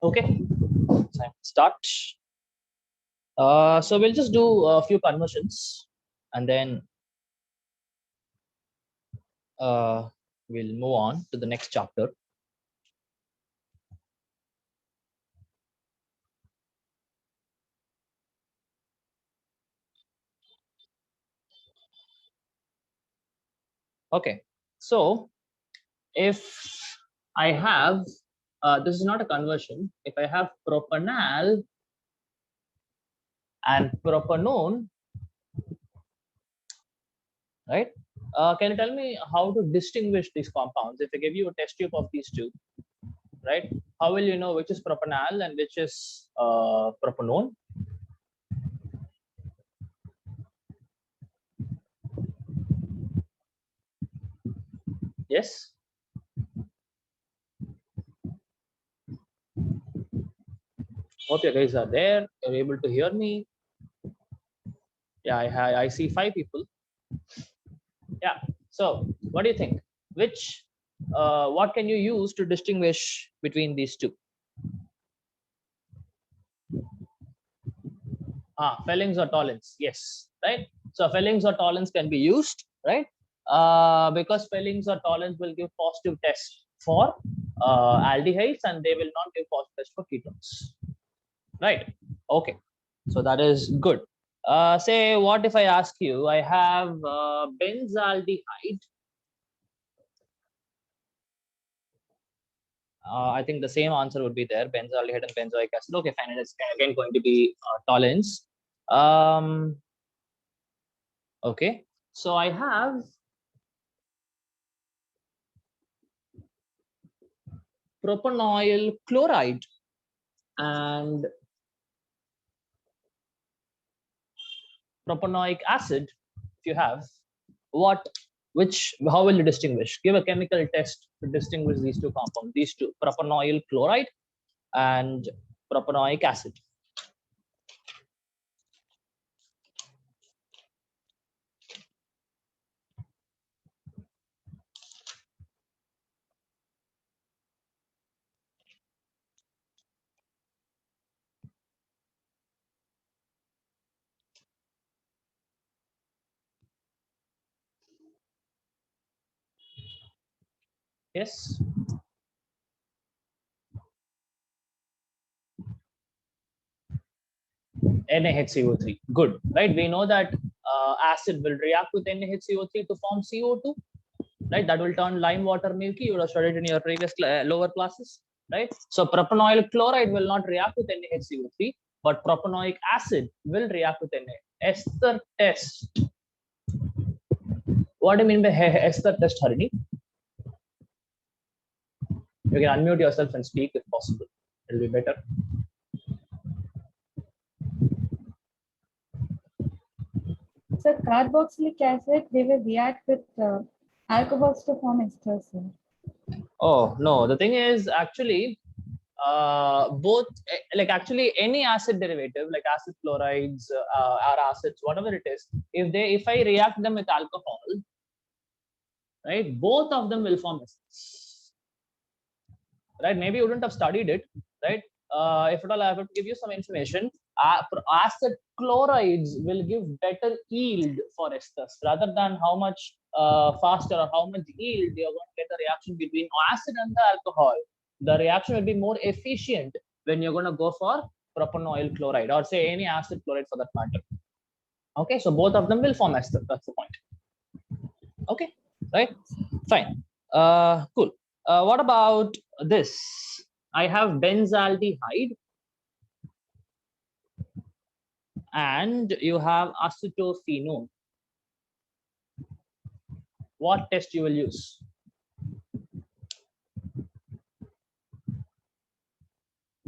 Okay, so start. So we'll just do a few conversions and then we'll move on to the next chapter. Okay, so if I have, this is not a conversion, if I have propanal and propanone, right? Can you tell me how to distinguish these compounds? If I give you a test tube of these two, right? How will you know which is propanal and which is propanone? Yes. Hope you guys are there. You're able to hear me. Yeah, I see 5 people. Yeah. So what do you think? Which what can you use to distinguish between these two? Fellings or tollens. Yes, right. So fellings or tollens can be used, right? Because fellings or tollens will give positive test for aldehydes and they will not give positive test for ketones, right? Okay, so that is good. Say, what if I ask you, I have benzaldehyde. I think the same answer would be there, benzaldehyde and benzoic acid. Okay, fine. It is again going to be tolerance. Okay, so I have propanoyl chloride and propanoic acid. If you have, how will you distinguish? Give a chemical test to distinguish these two compounds, these two, propanoyl chloride and propanoic acid. Yes. NaHCO3. Good, right? We know that acid will react with NaHCO3 to form CO2, right? That will turn lime water milky. You would have studied in your previous lower classes, right? So propanoyl chloride will not react with NaHCO3, but propanoic acid will react with Na. Ester test. What do you mean by ester test, Harini? You can unmute yourself and speak if possible. It'll be better. So carboxylic acid, they will react with alcohols to form esters. Oh no, the thing is actually both, like actually any acid derivative like acid chlorides or acids, whatever it is, if I react them with alcohol, right, both of them will form esters, right? Maybe you wouldn't have studied it, right? if at all I have to give you some information, acid chlorides will give better yield for esters rather than how much faster or how much yield you're going to get a reaction between acid and the alcohol. The reaction will be more efficient when you're going to go for propanoyl chloride or say any acid chloride for that matter. Okay, so both of them will form ester. That's the point. Okay, right? Fine. Cool. What about this? I have benzaldehyde and you have acetophenone. What test you will use?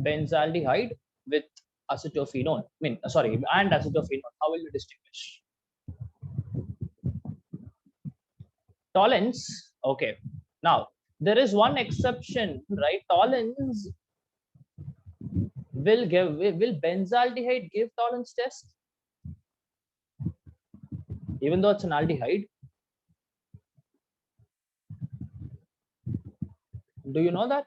Benzaldehyde with acetophenone. And acetophenone. How will you distinguish? Tollens. Okay. Now there is one exception, right? Tollens will benzaldehyde give tolerance test even though it's an aldehyde? Do you know that?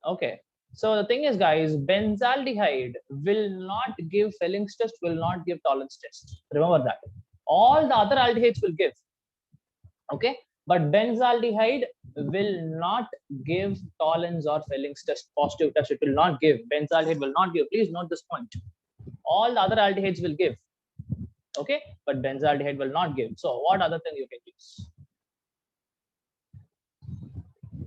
Okay, so the thing is, guys, benzaldehyde will not give Felling's test, will not give tolerance test. Remember that. All the other aldehydes will give. Okay, but benzaldehyde will not give tolerance or Felling's test, positive test. It will not give. Benzaldehyde will not give. Please note this point. All the other aldehydes will give. Okay, but benzaldehyde will not give. So what other thing you can use?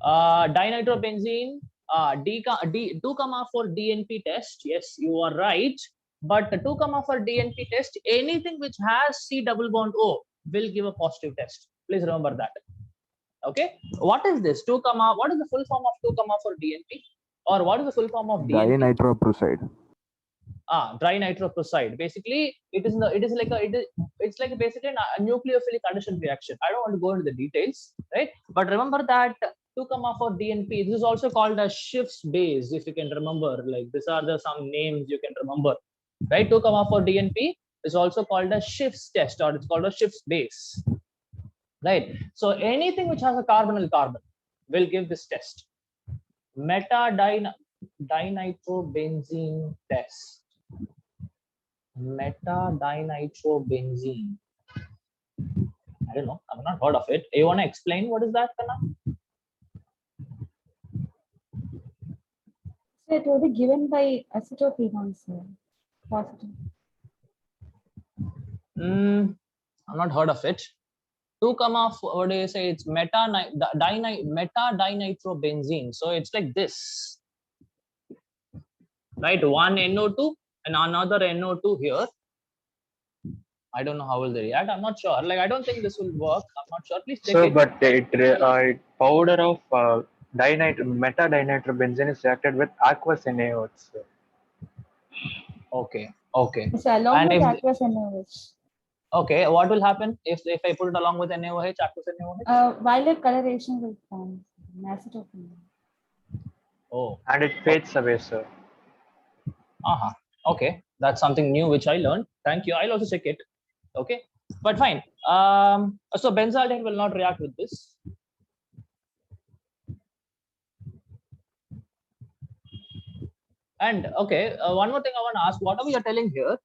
Dinitrobenzene, 2,4 DNP test. Yes, you are right. But the 2,4 DNP test, anything which has C double bond O will give a positive test. Please remember that. Okay. What is this? What is the full form of 2,4 DNP? Or what is the full form of DNP? Dinitroprusside. Dry nitroprusside. Basically, it's like basically a nucleophilic addition reaction. I don't want to go into the details, right? But remember that 2,4 DNP. This is also called as Schiff's base, if you can remember. Like these are some names you can remember, right? 2,4 DNP is also called a Schiff's test, or it's called a Schiff's base, right? So anything which has a carbonyl carbon will give this test. Metadinitrobenzene test. Metadinitrobenzene. I don't know. I've not heard of it. You want to explain what is that, Kana? So it will be given by acetophenone, sir. Positive. I've not heard of it. 2, what do you say? It's metadinitrobenzene. So it's like this, right? One NO2 and another NO2 here. I don't know how will they react. I'm not sure. Like I don't think this will work. I'm not sure. Please check it. But powder of metadinitrobenzene is reacted with aqueous NaOH. Okay. Okay. So along And with if- aqueous NaOH. Okay. What will happen if I put it along with NaOH, aqueous NaOH? Violet coloration will form acetophenone. Oh. And it fades away, sir. Okay. That's something new which I learned. Thank you. I'll also check it. Okay. But fine. So benzaldehyde will not react with this. And okay, one more thing I want to ask, whatever you're telling here,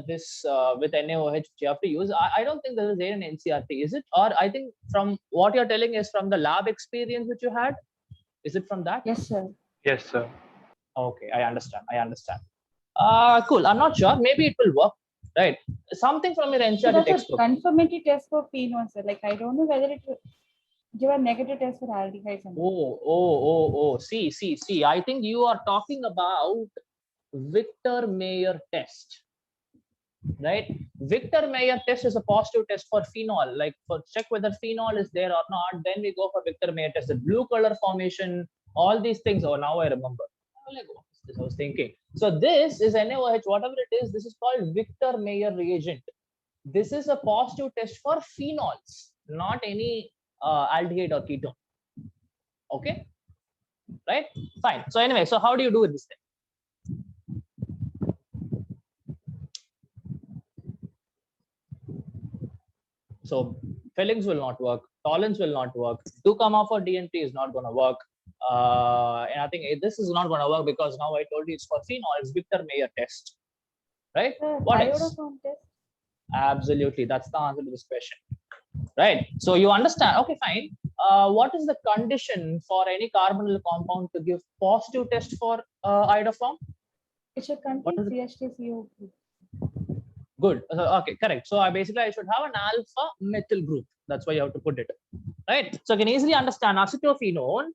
this with NaOH which you have to use, I don't think this is there in NCRT, is it? Or I think from what you're telling is from the lab experience which you had. Is it from that? Yes, sir. Yes, sir. Okay, I understand. Cool. I'm not sure. Maybe it will work, right? Something from your So NCRT that's a textbook. confirmatory test for phenol, sir. Like I don't know whether it will give a negative test for aldehydes. Oh. See. I think you are talking about Victor Mayer test, right? Victor Mayer test is a positive test for phenol. Like for check whether phenol is there or not, then we go for Victor Mayer test. The blue color formation, all these things. Oh, now I remember. Like, what is this? I was thinking. So this is NaOH, whatever it is. This is called Victor Mayer reagent. This is a positive test for phenols, not any aldehyde or ketone. Okay, right? Fine. So anyway, so how do you do with this thing? So Fellings will not work. Tollens will not work. 2,4 DNP is not going to work. And I think this is not going to work because now I told you it's for phenol. It's Victor Mayer test, right? What else? Iodoform test. Absolutely, that's the answer to this question, right? So you understand. Okay, fine. What is the condition for any carbonyl compound to give positive test for iodoform? It should contain CH3CO. Good. Okay, correct. So I should have an alpha methyl group. That's why you have to put it, right? So you can easily understand acetophenone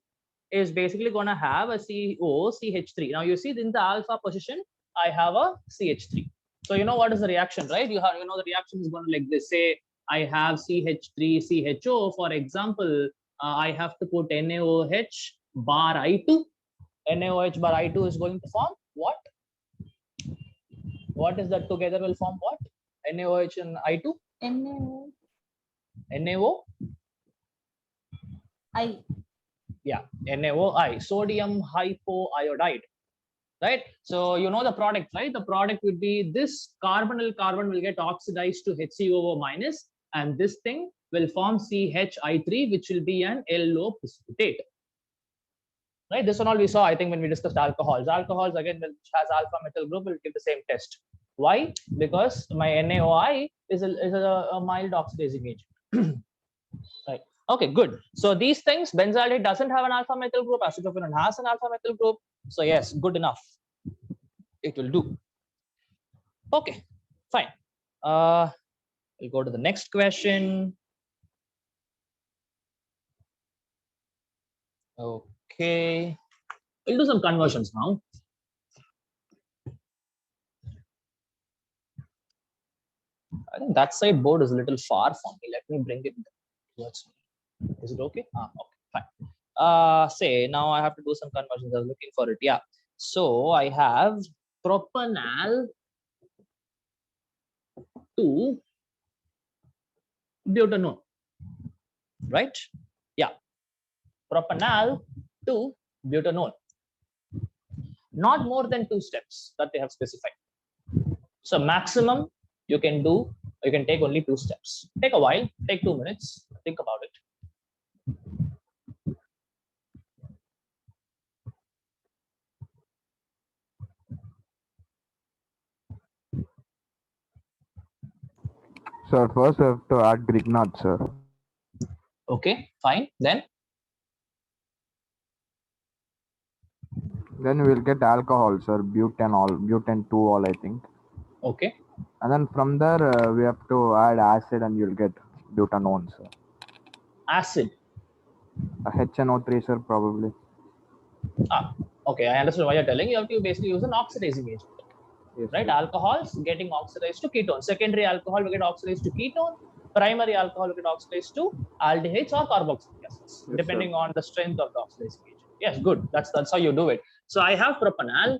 is basically going to have a COCH3. Now you see in the alpha position, I have a CH3. So you know what is the reaction, right? You know the reaction is going to like this. Say I have CH3 CHO. For example, I have to put NaOH bar I2. NaOH bar I2 is going to form what? What is that together will form what? NaOH and I2? NaO. NaO? I. Yeah, NaOI, sodium hypoiodide, right? So you know the product, right? The product would be this carbonyl carbon will get oxidized to HCOO minus, and this thing will form CHI3, which will be an LO precipitate. Right, this one all we saw, I think, when we discussed alcohols. Alcohols, again, which has alpha methyl group, will give the same test. Why? Because my NaOI is a mild oxidizing agent. Right. Okay, good. So these things, benzaldehyde doesn't have an alpha methyl group, acetophenone has an alpha methyl group. So yes, good enough. It will do. Okay, fine. We'll go to the next question. Okay. We'll do some conversions now. I think that side board is a little far from me. Let me bring it towards me. Is it okay? Okay, fine. Say now I have to do some conversions. I was looking for it. Yeah. So I have propanal to butanol, right? Yeah. Propanal to butanol. Not more than 2 steps that they have specified. So maximum you can take only 2 steps. Take a while, take 2 minutes, think about it. So first we have to add Grignard, sir. Okay, fine. Then we'll get alcohol, sir, butane 2-all, I think. okay. And then from there we have to add acid and you'll get butanone, sir. Acid. HNO3, sir, probably. Okay, I understand why you're telling. You have to basically use an oxidizing agent. Yes, right? sir. Alcohols getting oxidized to ketone. Secondary alcohol will get oxidized to ketone. Primary alcohol will get oxidized to aldehydes or carboxylic acids, Yes, depending sir. on the strength of the oxidizing agent. Yes, good. That's how you do it. So I have propanal,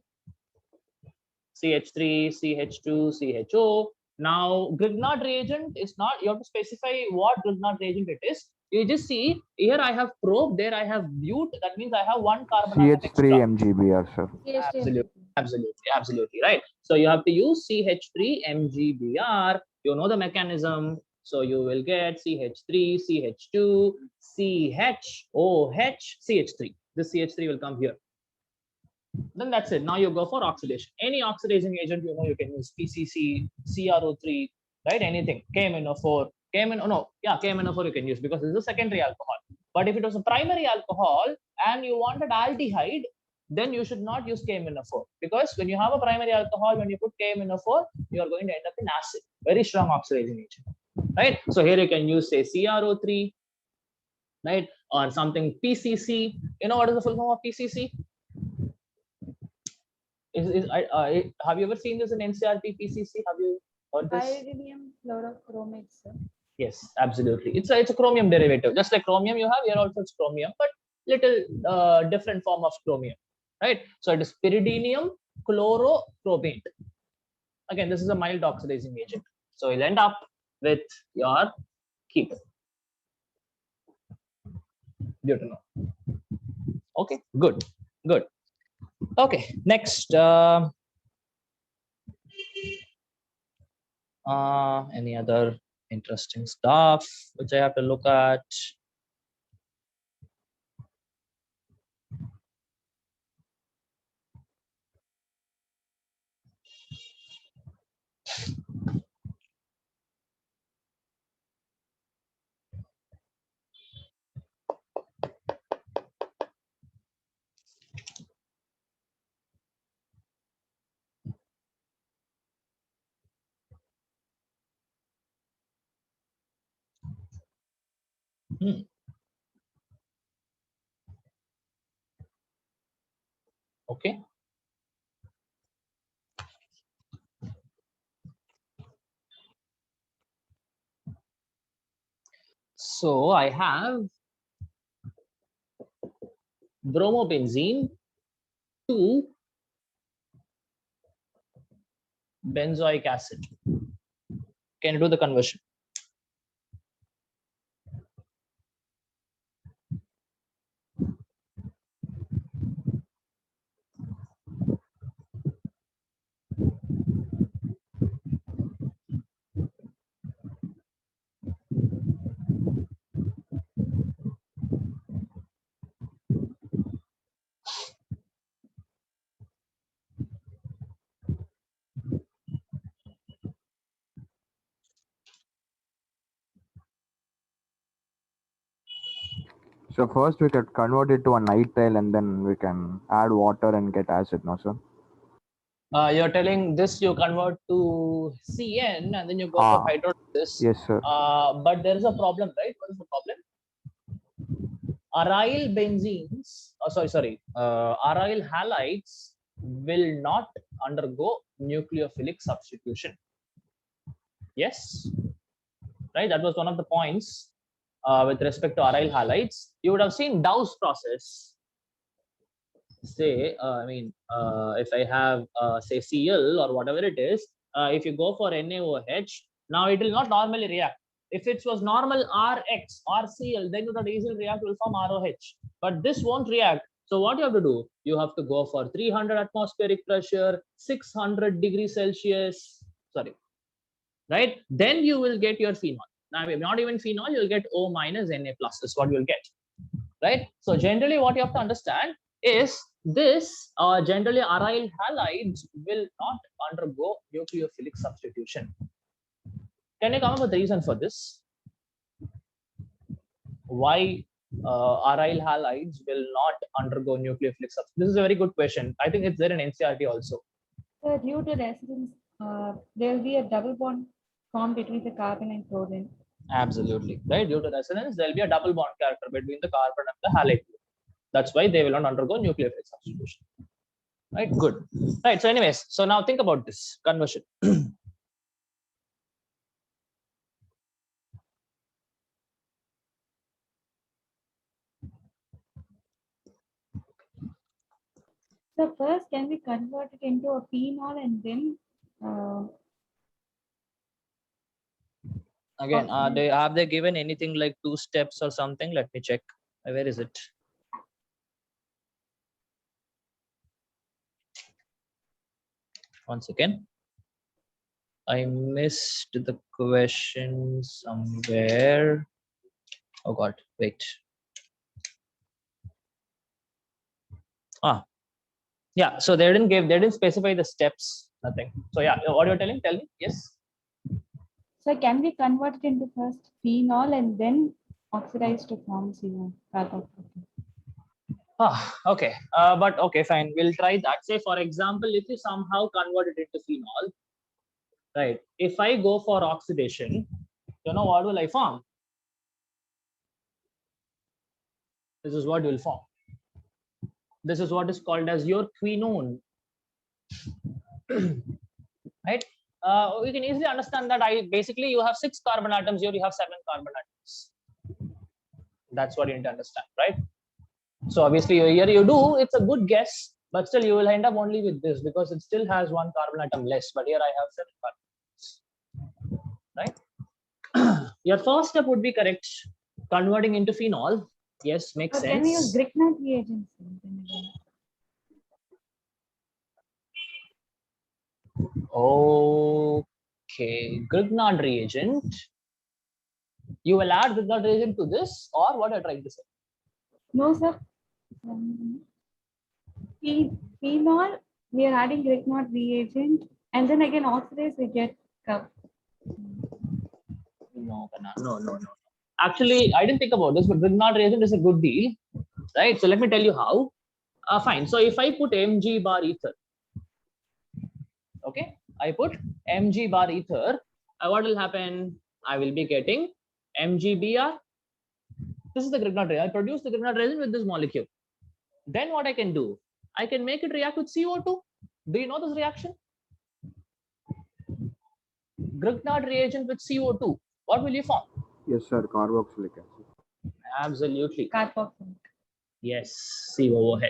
CH3, CH2, CHO. Now, Grignard reagent is not, you have to specify what Grignard reagent it is. You just see here I have probe, there I have but. That means I have 1 carbon atom extra. CH3 MgBr, sir. Absolutely right. So you have to use CH3 MgBr. You know the mechanism. So you will get CH3, CH2, CHOH, CH3. This CH3 will come here. Then that's it. Now you go for oxidation. Any oxidizing agent, you know, you can use PCC, CrO3, right? Anything. KMNO4, KMNO4 you can use because this is a secondary alcohol. But if it was a primary alcohol and you wanted aldehyde, then you should not use KMNO4 because when you have a primary alcohol, when you put KMNO4, you are going to end up in acid. Very strong oxidizing agent, right? So here you can use say CrO3, right? Or something PCC. You know what is the full form of PCC? Have you ever seen this in NCRT PCC? Have you heard this? Pyridinium fluorochromate, sir. Yes, absolutely. It's a chromium derivative. Just like chromium you have, here also it's chromium, but little different form of chromium, right? So it is pyridinium chlorochromate. Again, this is a mild oxidizing agent. So you'll end up with your ketone. Butanol. Okay, good. Okay, next. Any other interesting stuff which I have to look at? Hmm. Okay. So I have bromobenzene to benzoic acid. Can you do the conversion? So first we could convert it to a nitrile and then we can add water and get acid, no sir? You're telling this you convert to CN and then you go for hydrolysis. Yes sir. But there is a problem, right? What is the problem? Aryl benzenes, aryl halides will not undergo nucleophilic substitution. Yes, right? That was one of the points with respect to aryl halides. You would have seen Dow's process. Say, if I have, say, Cl or whatever it is, if you go for NaOH, now it will not normally react. If it was normal Rx or Cl, then you would easily react, will form ROH. But this won't react. So what you have to do? You have to go for 300 atmospheric pressure, 600 degrees Celsius. Sorry, right? Then you will get your phenol. Now, not even phenol, you'll get O minus Na plus is what you'll get, right? So generally, what you have to understand is this generally aryl halides will not undergo nucleophilic substitution. Can you come up with the reason for this? Why aryl halides will not undergo nucleophilic substitution? This is a very good question. I think it's there in NCERT also. So due to resonance, there will be a double bond formed between the carbon and chlorine. Absolutely, right? Due to resonance, there will be a double bond character between the carbon and the halide. That's why they will not undergo nucleophilic substitution. Right, good. Right, so anyways, so now think about this conversion. So first, can we convert it into a phenol and then Again, have they given anything like 2 steps or something? Let me check. Where is it? Once again, I missed the question somewhere. Oh God, wait. Yeah. So they didn't specify the steps. Nothing. So yeah, what you're telling? Tell me. Yes. so can we convert it into first phenol and then oxidize to form CO carbon? Okay. But okay, fine. We'll try that. Say, for example, if you somehow convert it into phenol, right? If I go for oxidation, you know what will I form? This is what will form. This is what is called as your quinone, right? We can easily understand that basically you have 6 carbon atoms here, you have 7 carbon atoms. That's what you need to understand, right? So obviously here you do, it's a good guess, but still you will end up only with this because it still has 1 carbon atom less, but here I have 7 carbon atoms, right? Your first step would be correct, converting into phenol. Yes, makes So can we use sense. Grignard reagents? Okay, Grignard reagent. You will add Grignard reagent to this, or what are you trying to say? No, sir. Phenol, we are adding Grignard reagent, and then again oxidize, we get cup. No. Actually, I didn't think about this, but Grignard reagent is a good deal, right? So let me tell you how. Fine. So if I put Mg bar ether, okay, I put Mg bar ether, what will happen? I will be getting MgBr This is the Grignard reagent. I produce the Grignard reagent with this molecule. Then what I can do? I can make it react with CO2. Do you know this reaction? Grignard reagent with CO2. What will you form? Yes, sir. Carboxylic acid. Absolutely. Carboxylic. Yes, COOH.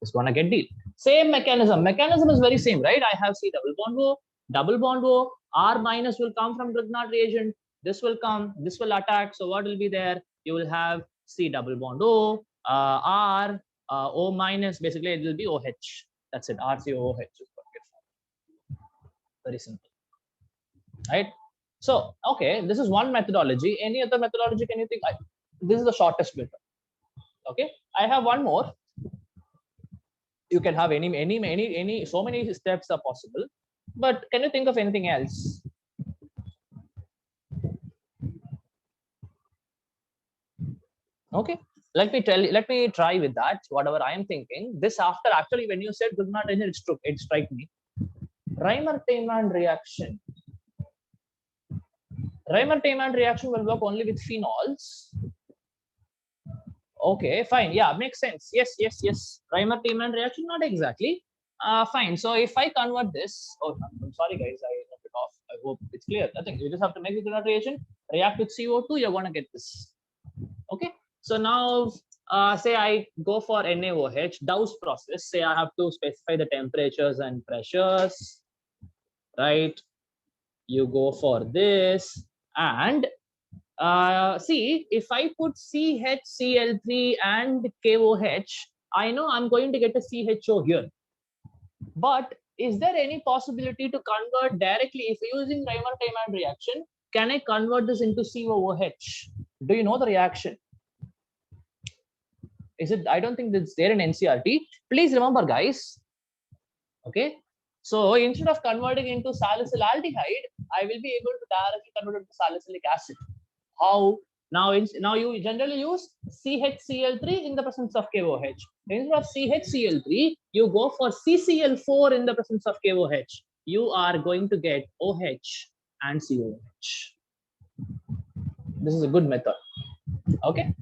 It's gonna get deal. Same mechanism. Mechanism is very same, right? I have C double bond O, R minus will come from Grignard reagent. This will come, this will attack. So what will be there? You will have C double bond O, R, O minus. Basically, it will be OH. That's it. RCOOH is what we get from. Very simple, right? So, okay, this is one methodology. Any other methodology can you think? This is the shortest method. Okay, I have one more. You can have any so many steps are possible, but can you think of anything else? Okay, let me try with that. Whatever I am thinking, this after actually when you said Grignard reagent, it struck me. Reimer-Teyman reaction. Reimer-Teyman reaction will work only with phenols. Okay, fine. Yeah, makes sense. Yes. Reimer-Teyman reaction, not exactly. Fine. So if I convert this, oh, I'm sorry guys, I knocked it off. I hope it's clear. Nothing. You just have to make the Grignard reagent, react with CO2. You're gonna get this. Okay. So now, say I go for NaOH, Dow's process. Say I have to specify the temperatures and pressures, right? You go for this and. See, if I put CHCl3 and KOH, I know I'm going to get a CHO here. But is there any possibility to convert directly? If using Reimer-Teyman reaction, can I convert this into COOH? Do you know the reaction? Is it? I don't think it's there in NCRT. Please remember, guys. Okay. So instead of converting into salicylaldehyde, I will be able to directly convert it to salicylic acid. How? Now you generally use CHCl3 in the presence of KOH. Instead of CHCl3, you go for CCl4 in the presence of KOH. You are going to get OH and COH. This is a good method. Okay,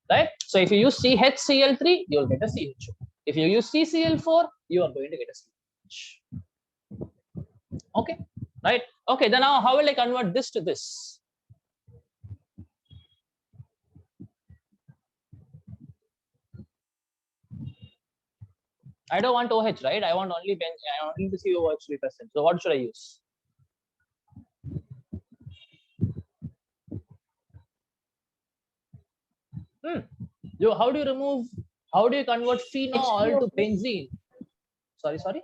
right? So if you use CHCl3, you will get a CHO. If you use CCl4, you are going to get a COH. Okay, right? Okay, then now how will I convert this to this? I don't want OH, right? I want only benzene. I want only the COOH to be present. So what should I use? How do you remove? How do you convert phenol to benzene? Sorry.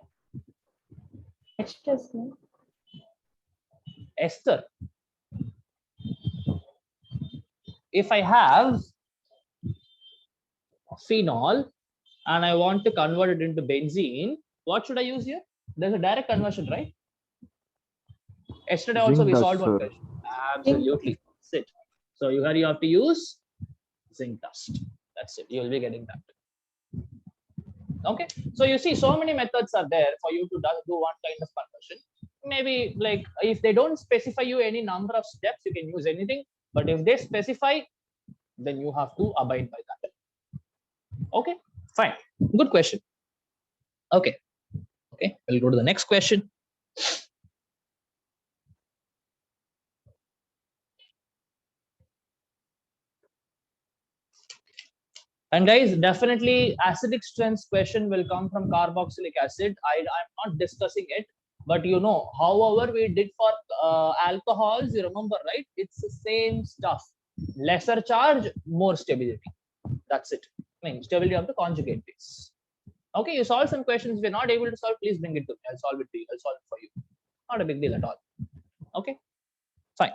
Ester. If I have phenol and I want to convert it into benzene, what should I use here? There's a direct conversion, right? Yesterday also we solved one question. Absolutely. That's it. So you have to use zinc dust. That's it. You will be getting that. Okay. So you see, so many methods are there for you to do one kind of conversion. Maybe like if they don't specify you any number of steps, you can use anything. But if they specify, then you have to abide by that. Okay. Fine. Good question. Okay. We'll go to the next question. And guys, definitely acidic strength question will come from carboxylic acid. I'm not discussing it, but you know, however we did for alcohols, you remember, right? It's the same stuff. Lesser charge, more stability. That's it. I mean, stability of the conjugate base. Okay, you solve some questions. If you're not able to solve, please bring it to me. I'll solve it to you. I'll solve it for you. Not a big deal at all. Okay, fine.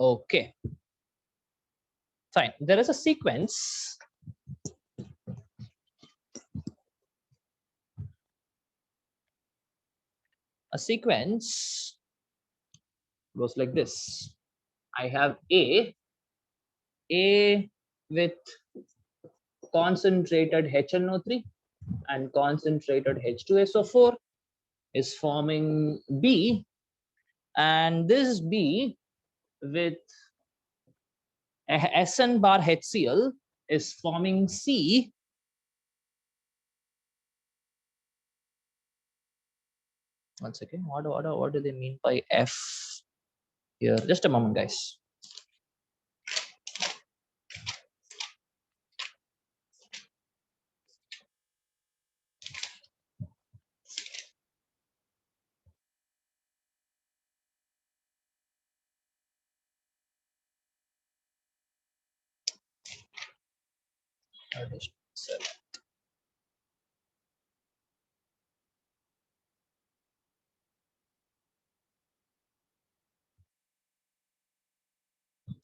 Okay, fine. There is a sequence. A sequence goes like this. I have A with concentrated HNO3 and concentrated H2SO4 is forming B, and this B with SN bar HCl is forming C. One second. What do they mean by F here? Just a moment, guys.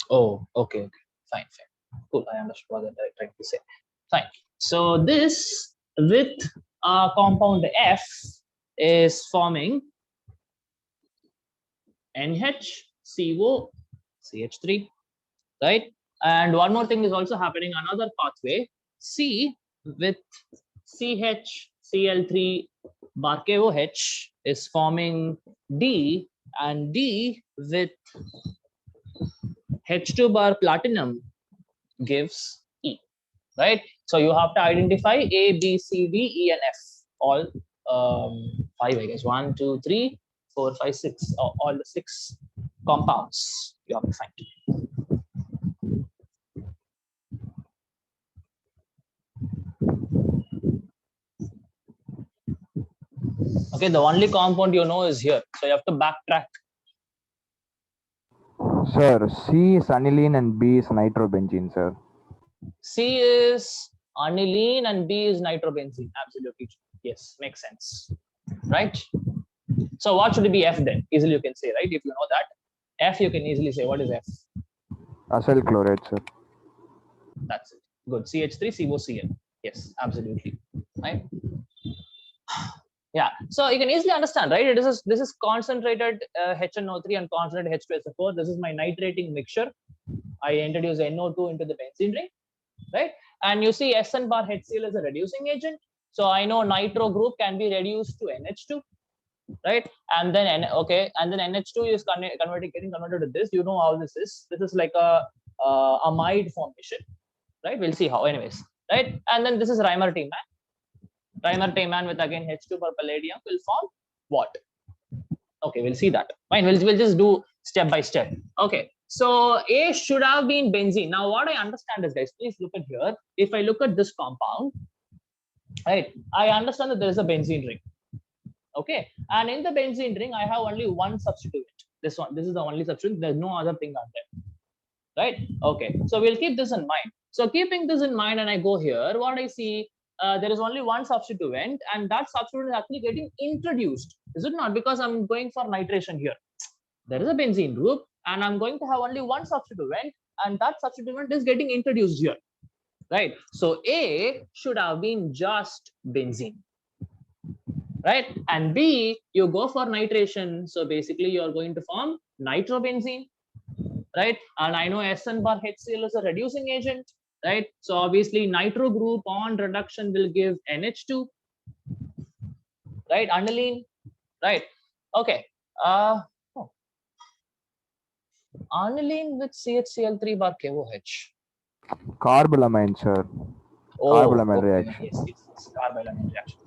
Oh, okay, fine. Cool, I understood what they're trying to say. Fine. So this with compound F is forming NHCO CH3, right? And one more thing is also happening, another pathway. C with CHCl3 bar KOH is forming D, and D with H2 bar platinum gives E, right? So you have to identify A, B, C, D, E, and F, all five, I guess. 1, 2, 3, 4, 5, 6, all the 6 compounds you have to find. Okay, the only compound you know is here, so you have to backtrack. Sir, C is aniline and B is nitrobenzene, sir. C is aniline and B is nitrobenzene. Absolutely. Yes, makes sense. Right? So what should be F then? Easily you can say, right? If you know that. F, you can easily say, what is F? Acyl chloride, sir. That's it. Good. CH3COCl. Yes, absolutely. Right? Yeah. So you can easily understand, right? This is concentrated HNO3 and concentrated H2SO4. This is my nitrating mixture. I introduce NO2 into the benzene ring, right? And you see SN bar HCl is a reducing agent. So I know nitro group can be reduced to NH2, right? And then and then NH2 is getting converted to this. You know how this is. This is like a amide formation, right? We'll see how, anyways, right? And then this is Reimer-Tiemann. Reimer-Tiemann with again H2 per palladium will form what? Okay, we'll see that. Fine, we'll just do step by step. Okay, so A should have been benzene. Now, what I understand is, guys, please look at here. If I look at this compound, right, I understand that there is a benzene ring. Okay, and in the benzene ring, I have only one substituent. This one, this is the only substituent. There's no other thing out there. Right? Okay, so we'll keep this in mind. So keeping this in mind, and I go here, what I see, there is only one substituent, and that substituent is actually getting introduced. Is it not? Because I'm going for nitration here. There is a benzene group, and I'm going to have only one substituent, and that substituent is getting introduced here. Right? So A should have been just benzene. Right? And B, you go for nitration. So basically, you're going to form nitrobenzene. Right? And I know SN bar HCl is a reducing agent, right? So obviously nitro group on reduction will give NH2, right? Aniline, right? Okay. Aniline with CHCl3 bar KOH. Carbylamine, sir. Oh, Carbylamine okay. reaction. Yes. Carbylamine reaction.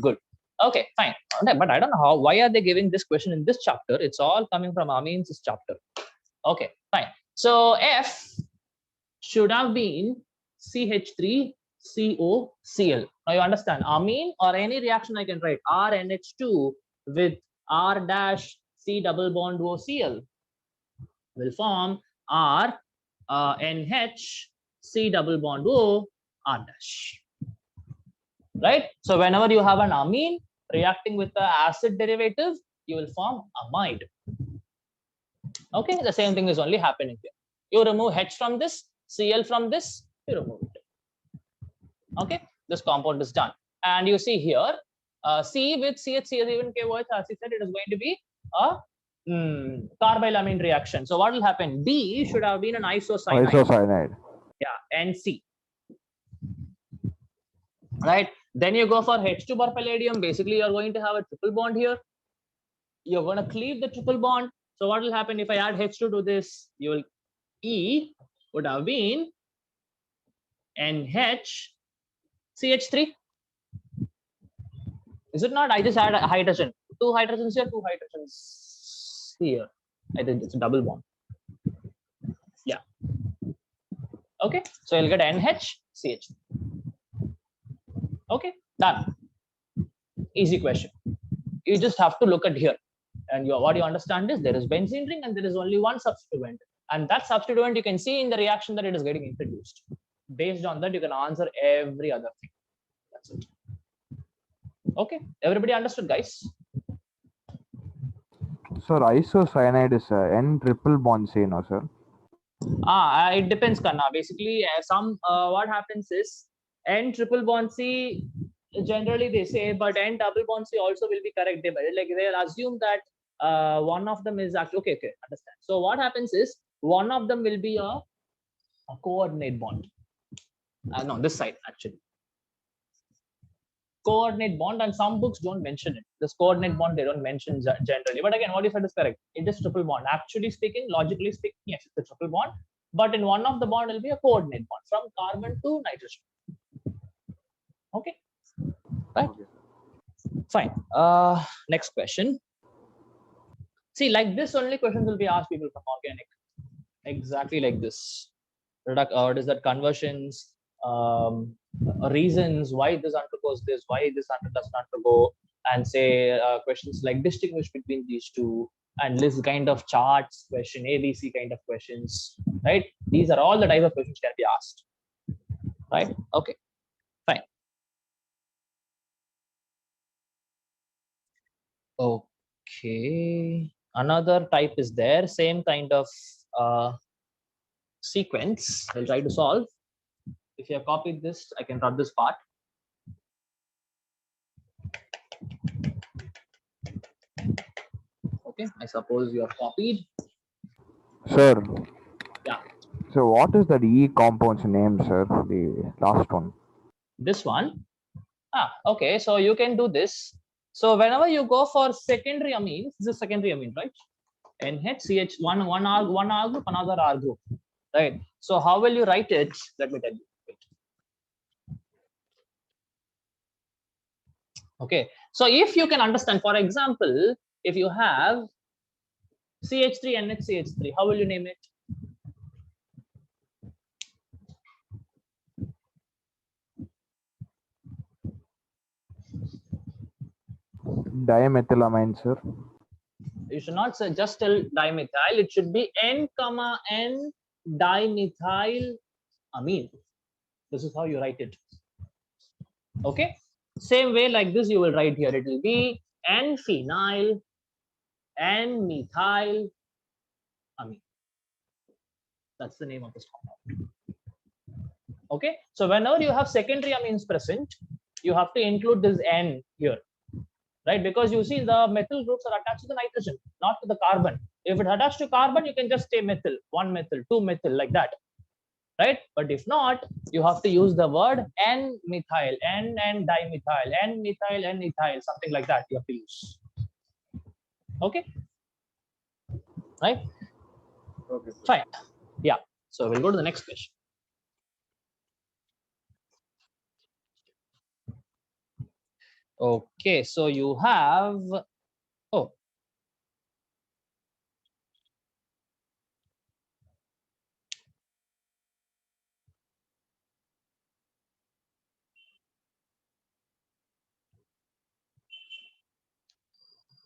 Good. Okay, fine. But I don't know why are they giving this question in this chapter? It's all coming from Amines' chapter. Okay, fine. So F should have been CH3COCl. Now you understand, amine or any reaction I can write RNH2 with R dash C double bond OCl will form R NH C double bond O R dash. Right? So whenever you have an amine reacting with the acid derivative, you will form amide. Okay, the same thing is only happening here. You remove H from this, Cl from this, you remove it. Okay, this compound is done. And you see here, C with CHCl even KOH, as he said, it is going to be a carbylamine reaction. So what will happen? D should have been an isocyanide. Isocyanide. Yeah, NC. Right? Then you go for H2 bar palladium. Basically, you're going to have a triple bond here. You're going to cleave the triple bond. So what will happen if I add H2 to this? You will E would have been NHCH3. Is it not? I just add a hydrogen. 2 hydrogens here, 2 hydrogens here. I think it's a double bond. Yeah. Okay. So you'll get NHCH. Okay. Done. Easy question. You just have to look at here. And what you understand is there is benzene ring and there is only one substituent. And that substituent you can see in the reaction that it is getting introduced. Based on that, you can answer every other thing. That's it. Okay. Everybody understood, guys? Sir, isocyanide is N triple bond C, no, sir? It depends, Kanna. Basically, what happens is N triple bond C, generally they say, but N double bond C also will be correct. Like they'll assume that one of them is actually okay, understand. So what happens is one of them will be a coordinate bond. No, this side actually. Coordinate bond, and some books don't mention it. This coordinate bond they don't mention generally. But again, what you said is correct. It is triple bond. Actually speaking, logically speaking, yes, it's a triple bond. But in one of the bond will be a coordinate bond from carbon to nitrogen. Okay. Right. Okay. Fine. Next question. See, like this only questions will be asked people from organic. Exactly like this. What is that? Conversions. Reasons why this undergoes this, why this does not undergo, and say questions like distinguish between these two, and list kind of charts question, ABC kind of questions, right? These are all the type of questions can be asked, right? Okay, fine. Okay, another type is there, same kind of sequence. I'll try to solve. If you have copied this, I can run this part. Okay, I suppose you have copied. Sir. Yeah. So what is that E compound's name, sir? The last one. This one. Okay. So you can do this. So whenever you go for secondary amines, this is secondary amine, right? NHCH one R group, another R group, right? So how will you write it? Let me tell you. Okay, so if you can understand, for example, if you have CH3 NHCH3, how will you name it? Dimethylamine, sir. You should not say just tell dimethyl. It should be N, N dimethyl amine. This is how you write it. Okay. Same way like this, you will write here. It will be N-phenyl, N-methyl amine. That's the name of this compound. Okay. So whenever you have secondary amines present, you have to include this N here, right? Because you see the methyl groups are attached to the nitrogen, not to the carbon. If it's attached to carbon, you can just say methyl, 1 methyl, 2 methyl, like that, right? But if not, you have to use the word N-methyl, N-dimethyl, N-methyl, N-ethyl, something like that you have to use. Okay, right? Okay. Fine. Yeah. So we'll go to the next question. Okay, so you have, oh,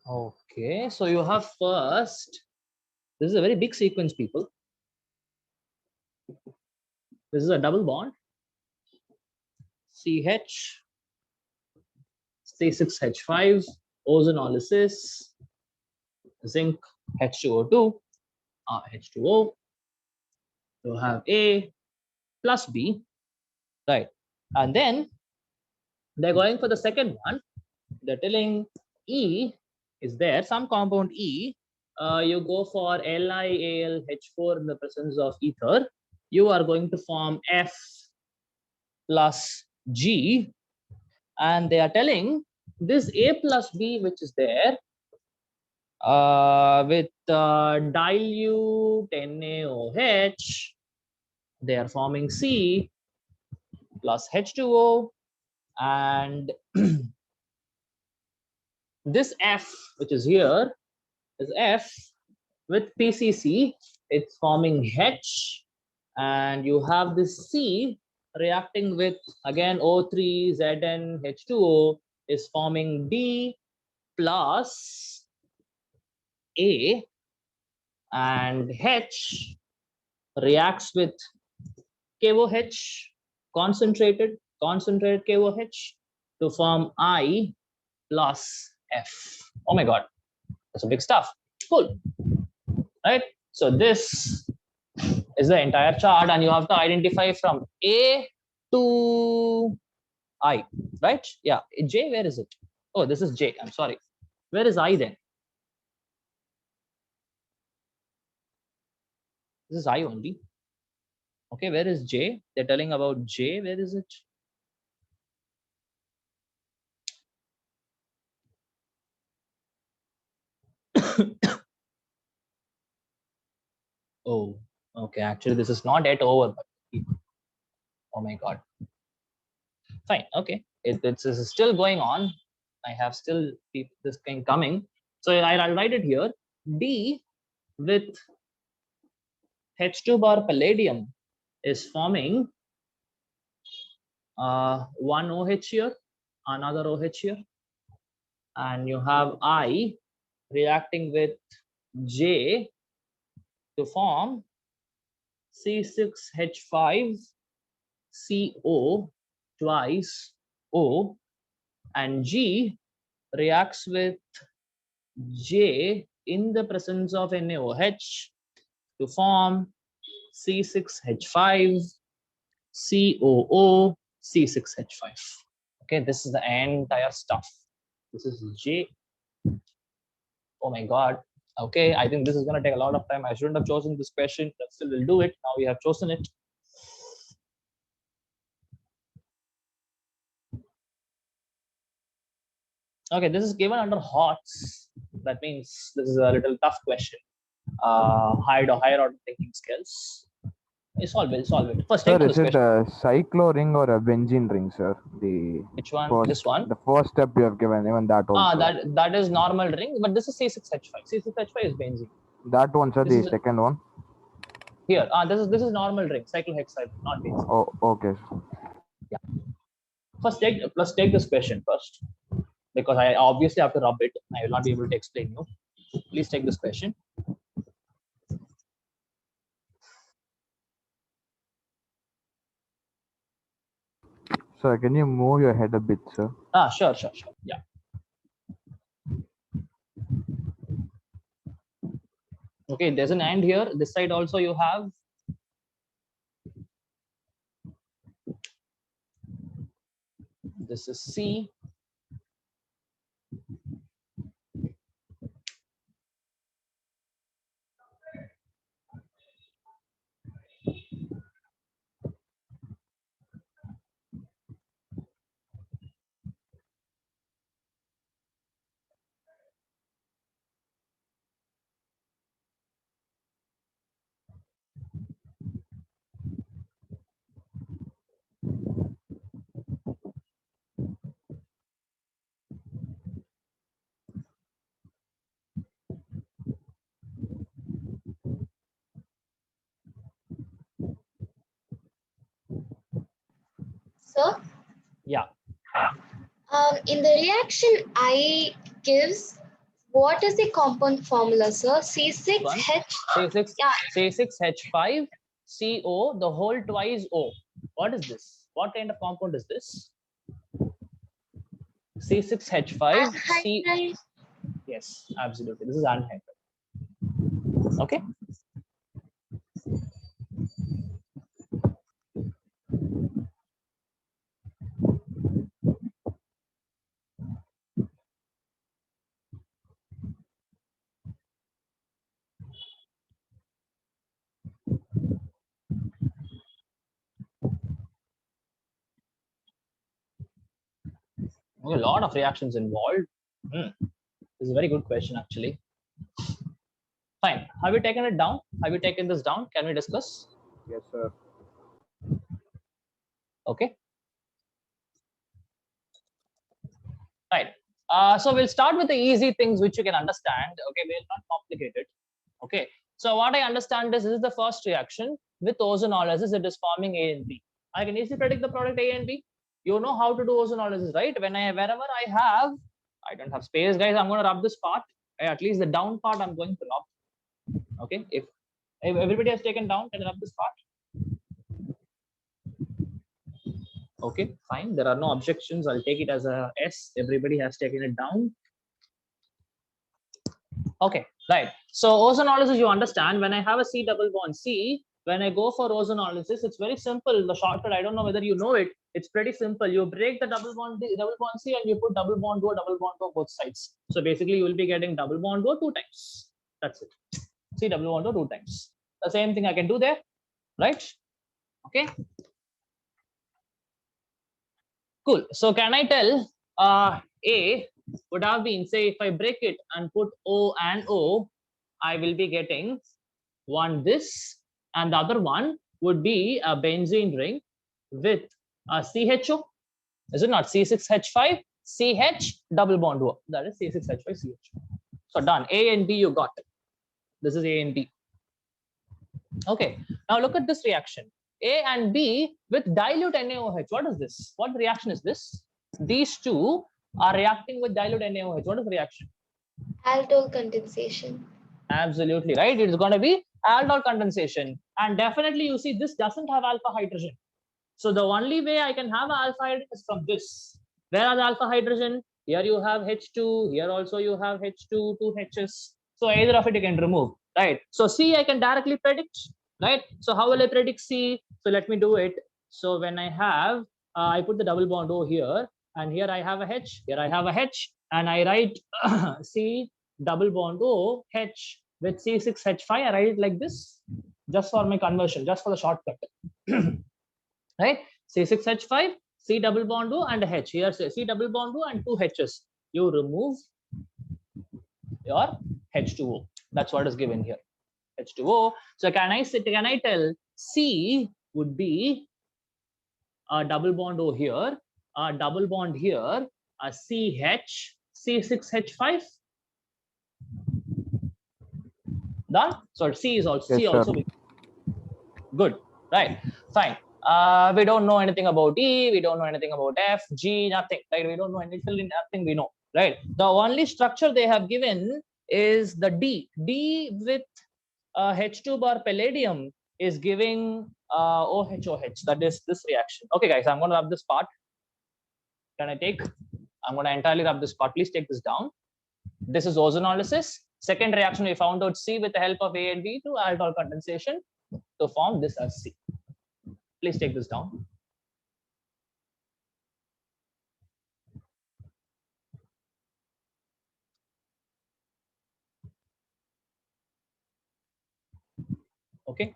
okay, so you have first, this is a very big sequence, people. This is a double bond, CH, C6H5, ozonolysis, zinc, H2O2, H2O. You have A plus B, right? And then they're going for the second one. They're telling E is there, some compound E. You go for LiAlH4 in the presence of ether. You are going to form F plus G. And they are telling this A plus B, which is there, with dilute NaOH, They are forming C plus H2O, and this F, which is here, is F with PCC. It's forming H, and you have this C reacting with again O3, Zn, H2O is forming D plus A, and H reacts with KOH, concentrated KOH to form I plus F. Oh my God, that's a big stuff. Cool, right? So this is the entire chart, and you have to identify from A to I, right? Yeah, J, where is it? Oh, this is J, I'm sorry. Where is I then? This is I only. Okay, where is J? They're telling about J, where is it? Oh, okay, actually this is not yet over, but oh my God. Fine, okay, it's still going on. I have still this thing coming. So I'll write it here. D with H2 bar palladium is forming one OH here, another OH here, and you have I reacting with J to form C6H5CO twice O, and G reacts with J in the presence of NaOH to form C6H5 COO C6H5. Okay, this is the entire stuff. This is J. Oh my God. Okay, I think this is going to take a lot of time. I shouldn't have chosen this question, but still we'll do it. Now we have chosen it. Okay, this is given under HOTS. That means this is a little tough question. Higher order thinking skills. Solve it. First, Sir, take is this it question. a cyclo ring or a benzene ring, sir? Which one? First, This one. The first step you have given, even that also. That is normal ring, but this is C6H5. C6H5 is benzene. That one, sir, the second one. Here, this is normal ring, cyclohexide, not benzene. Oh, okay. Yeah. First, take this question first, because I obviously have to rub it. I will not be able to explain you. Please take this question. Sir, can you move your head a bit, sir? Sure. Yeah. Okay, there's an and here. This side also you have. This is C. Sir? Yeah. In the reaction I gives, what is the compound formula, sir? C6H. C6H5 CO, the whole twice O. What is this? What kind of compound is this? C6H5 C. Yes, absolutely. This is anhydride. Okay. A lot of reactions involved. This is a very good question, actually. Fine. Have you taken it down? Have you taken this down? Can we discuss? Yes, sir. Okay. Right. So we'll start with the easy things which you can understand. Okay, we'll not complicate it. Okay. So what I understand is this is the first reaction with ozonolysis. It is forming A and B. I can easily predict the product A and B. You know how to do ozonolysis, right? Wherever I don't have space, guys. I'm going to rub this part. At least the down part I'm going to rub. Okay. If everybody has taken down, can I rub this part? Okay, fine. There are no objections. I'll take it as a S. Everybody has taken it down. Okay, right. So ozonolysis, you understand, when I have a C double bond C, when I go for ozonolysis, it's very simple. The shortcut, I don't know whether you know it. It's pretty simple. You break the double bond C and you put double bond O on both sides. So basically, you will be getting double bond O 2 times. That's it. C double bond O 2 times. The same thing I can do there, right? Okay. Cool. So can I tell A would have been, say, if I break it and put O and O, I will be getting one this, and the other one would be a benzene ring with a CHO. Is it not? C6H5 CH double bond O. That is C6H5 CH. So done. A and B you got. This is A and B. Okay. Now look at this reaction. A and B with dilute NaOH. What is this? What reaction is this? These two are reacting with dilute NaOH. What is the reaction? Aldol condensation. Absolutely right. It's going to be aldol condensation. And definitely you see this doesn't have alpha hydrogen. So the only way I can have alpha hydrogen is from this. Where are the alpha hydrogen? Here you have H2. Here also you have H2, 2 H's. So either of it you can remove. Right. So C I can directly predict. Right. So how will I predict C? So let me do it. So when I have, I put the double bond O here, and here I have a H, here I have a H, and I write C double bond O H with C6H5. I write it like this, just for my conversion, just for the shortcut. Right? C6H5, C double bond O and a H. Here C double bond O and 2 H's. You remove your H2O. That's what is given here. H2O. So can I tell C would be a double bond O here, a double bond here, a CH, C6H5. Done. So C is also Yes, C also. Good. Right. Fine. We don't know anything about E. We don't know anything about F, G, nothing. Right. We don't know anything. Nothing we know. Right. The only structure they have given is the D. D with H2 bar palladium is giving OHOH. That is this reaction. Okay, guys, I'm going to rub this part. Can I take? I'm going to entirely rub this part. Please take this down. This is ozonolysis. Second reaction, we found out C with the help of A and B to aldol condensation to form this as C. Please take this down. Okay.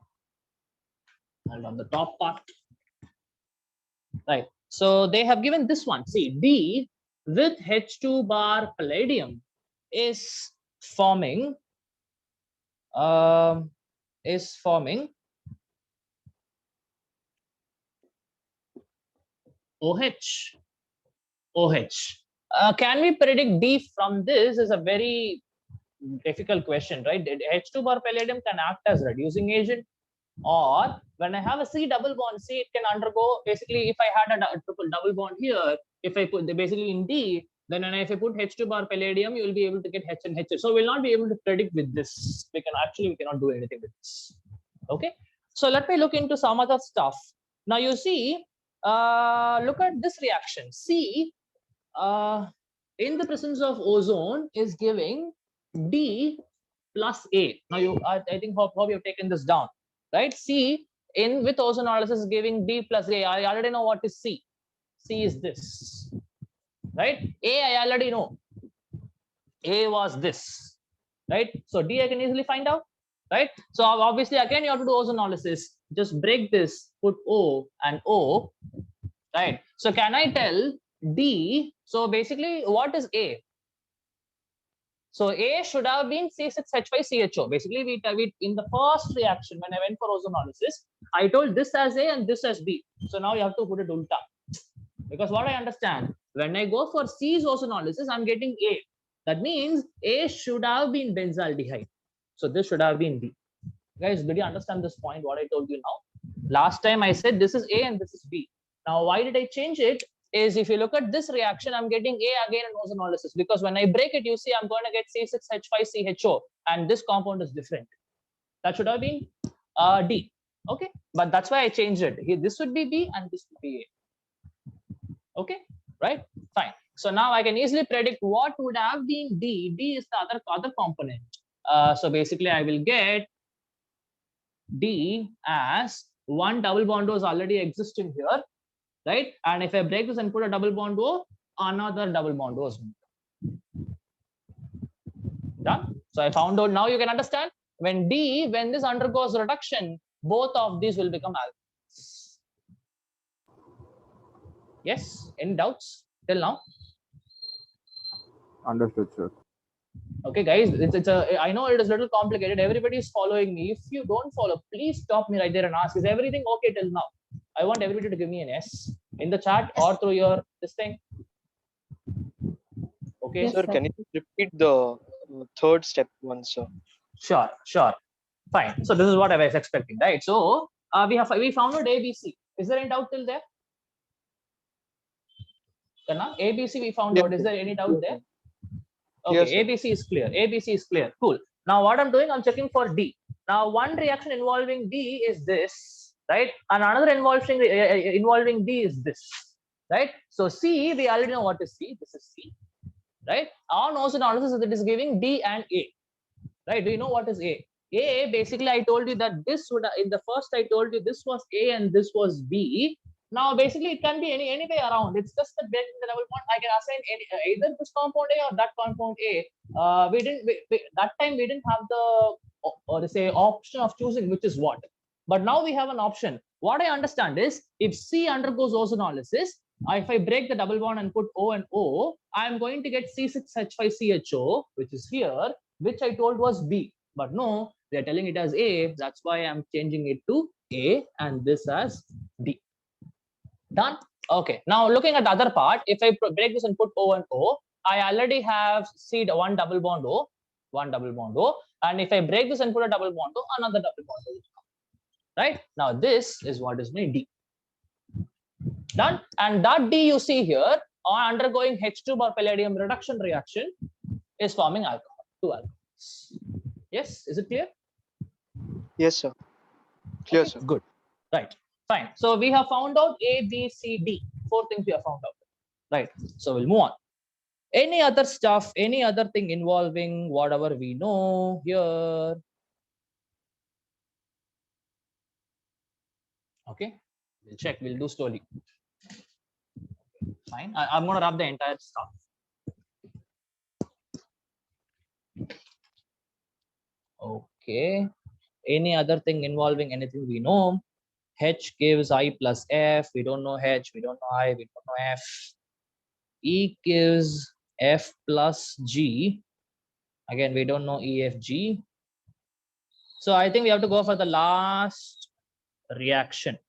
And on the top part. Right. So they have given this one. See, D with H2 bar palladium is forming OH. Can we predict D from this? Is a very difficult question, right? H2 bar palladium can act as reducing agent, or when I have a C double bond C, it can undergo, basically if I had a triple double bond here, if I put basically in D, then if I put H2 bar palladium, you will be able to get H and H. So we'll not be able to predict with this. We cannot do anything with this. Okay. So let me look into some other stuff. Now you see, look at this reaction. C in the presence of ozone is giving D plus A. Now I think hope you have taken this down, right? C in with ozonolysis is giving D plus A. I already know what is C. C is this, right? A I already know. A was this, right? So D I can easily find out, right? So obviously again you have to do ozonolysis. Just break this, put O and O, right? So can I tell D? So basically, what is A? So A should have been C6H5CHO. Basically, we in the first reaction when I went for ozonolysis, I told this as A and this as B. So now you have to put it ulta. Because what I understand, when I go for C's ozonolysis, I'm getting A. That means A should have been benzaldehyde. So this should have been B. Guys, did you understand this point, what I told you now? Last time I said this is A and this is B. Now, why did I change it? Is if you look at this reaction, I'm getting A again in ozonolysis. Because when I break it, you see I'm going to get C6H5CHO. And this compound is different. That should have been D. Okay, but that's why I changed it. Here, this would be B and this would be A. Okay, right? Fine. So now I can easily predict what would have been D. D is the other component. So basically, I will get D as one double bond O is already existing here, right? And if I break this and put a double bond O, another double bond O is done. So I found out. Now you can understand when this undergoes reduction, both of these will become alkynes. Yes, any doubts till now? Understood, sir. Okay, guys, I know it is a little complicated. Everybody is following me. If you don't follow, please stop me right there and ask, is everything okay till now? I want everybody to give me an S in the chat or through your this thing. Okay, Yes, Sir, can you repeat the third step once, sir? Sure. Fine. So this is what I was expecting, right? So we found out ABC. Is there any doubt till there? Kanna? ABC we found Yes, out. Is sir. there any doubt there? Okay, Yes, sir. ABC is clear. ABC is clear. Cool. Now what I'm doing, I'm checking for D. Now one reaction involving D is this, right? And another involving D is this, right? So C, we already know what is C. This is C, right? On ozonolysis, it is giving D and A, right? Do you know what is A? A, basically, I told you that this would, in the first, I told you this was A and this was B. Now, basically, it can be any way around. It's just the breaking the double bond. I can assign either this compound A or that compound A. That time we didn't have the or say option of choosing which is what. But now we have an option. What I understand is if C undergoes ozonolysis, if I break the double bond and put O and O, I'm going to get C6H5CHO, which is here, which I told was B. But no, they're telling it as A. That's why I'm changing it to A and this as D. Done. Okay. Now looking at the other part, if I break this and put O and O, I already have one double bond O, and if I break this and put a double bond O, another double bond O. Right. Now this is what is my D. Done. And that D you see here on undergoing H2 bar palladium reduction reaction is forming alcohol, 2 alcohols. Yes. Is it clear? Yes, sir. Clear, Okay, sir. good. Right. Fine. So we have found out A, B, C, D. 4 things we have found out. Right. So we'll move on. Any other stuff, any other thing involving whatever we know here. Okay. We'll check. We'll do slowly. Fine. I'm going to rub the entire stuff. Okay. Any other thing involving anything we know? H gives I plus F. We don't know H. We don't know I. We don't know F. E gives F plus G. Again, we don't know E, F, G. So I think we have to go for the last reaction.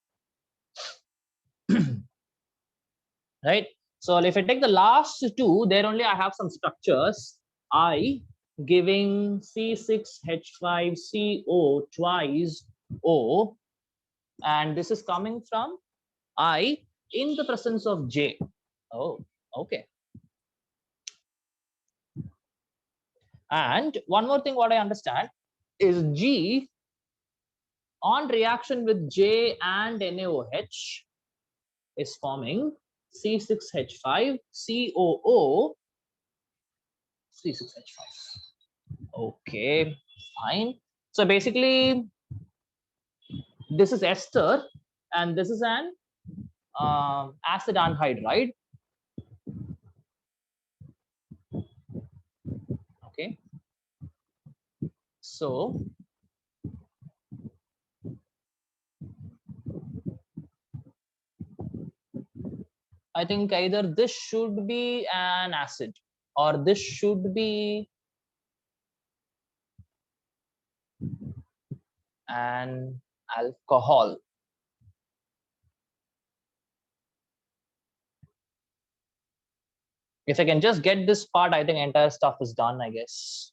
Right. So if I take the last two, there only I have some structures. I giving C6H5CO twice O. And this is coming from I in the presence of J. Oh, okay. And one more thing what I understand is G on reaction with J and NaOH is forming C6H5COO C6H5. Okay, fine. So basically, this is ester and this is an acid anhydride, right? Okay. So I think either this should be an acid or this should be an alcohol. If I can just get this part, I think entire stuff is done, I guess.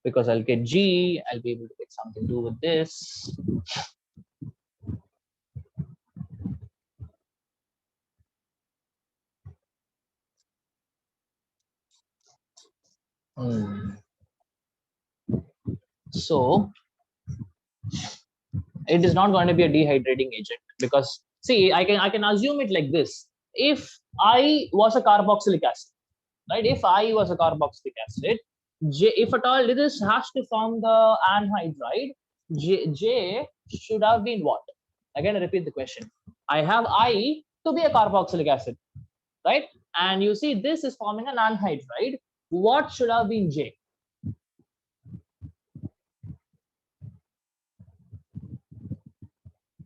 Because I'll get G, I'll be able to get something to do with this. So it is not going to be a dehydrating agent, because see, I can assume it like this. If I was a carboxylic acid, right? If I was a carboxylic acid, if at all this has to form the anhydride, J should have been what? Again, I repeat the question. I have I to be a carboxylic acid, right? And you see this is forming an anhydride. What should have been J?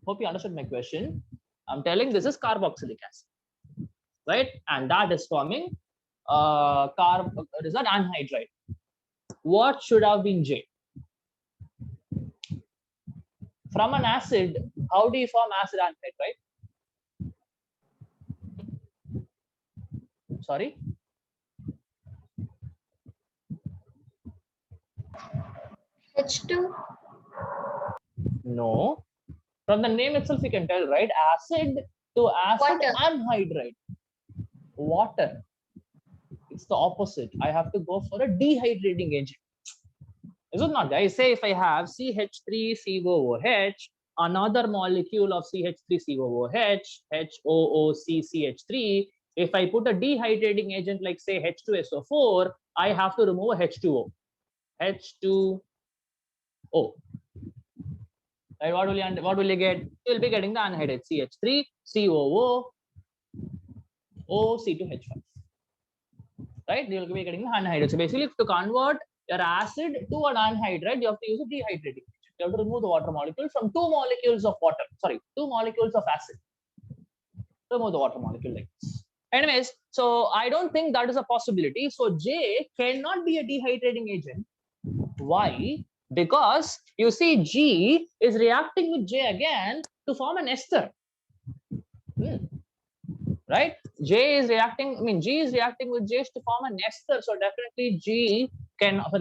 Hope you understood my question. I'm telling this is carboxylic acid, right? And that is forming is that anhydride. What should have been J? From an acid, how do you form acid anhydride? Sorry? H2? No. From the name itself, you can tell, right? Acid to acid Water. anhydride. Water. It's the opposite. I have to go for a dehydrating agent. Is it not, guys? Say if I have CH3COOH, another molecule of CH3COOH, HOOCCH3. If I put a dehydrating agent like say H2SO4, I have to remove a H2O. H2O. Right? What will you get? You will be getting the anhydride CH3COO OC2H5. Right? You will be getting the anhydride. So basically, to convert your acid to an anhydride, you have to use a dehydrating agent. You have to remove the water molecule from 2 molecules of water. Sorry, 2 molecules of acid. Remove the water molecule like this. Anyways, so I don't think that is a possibility. So J cannot be a dehydrating agent. Why? Because you see G is reacting with J again to form an ester. Right? G is reacting with J to form an ester. So definitely J cannot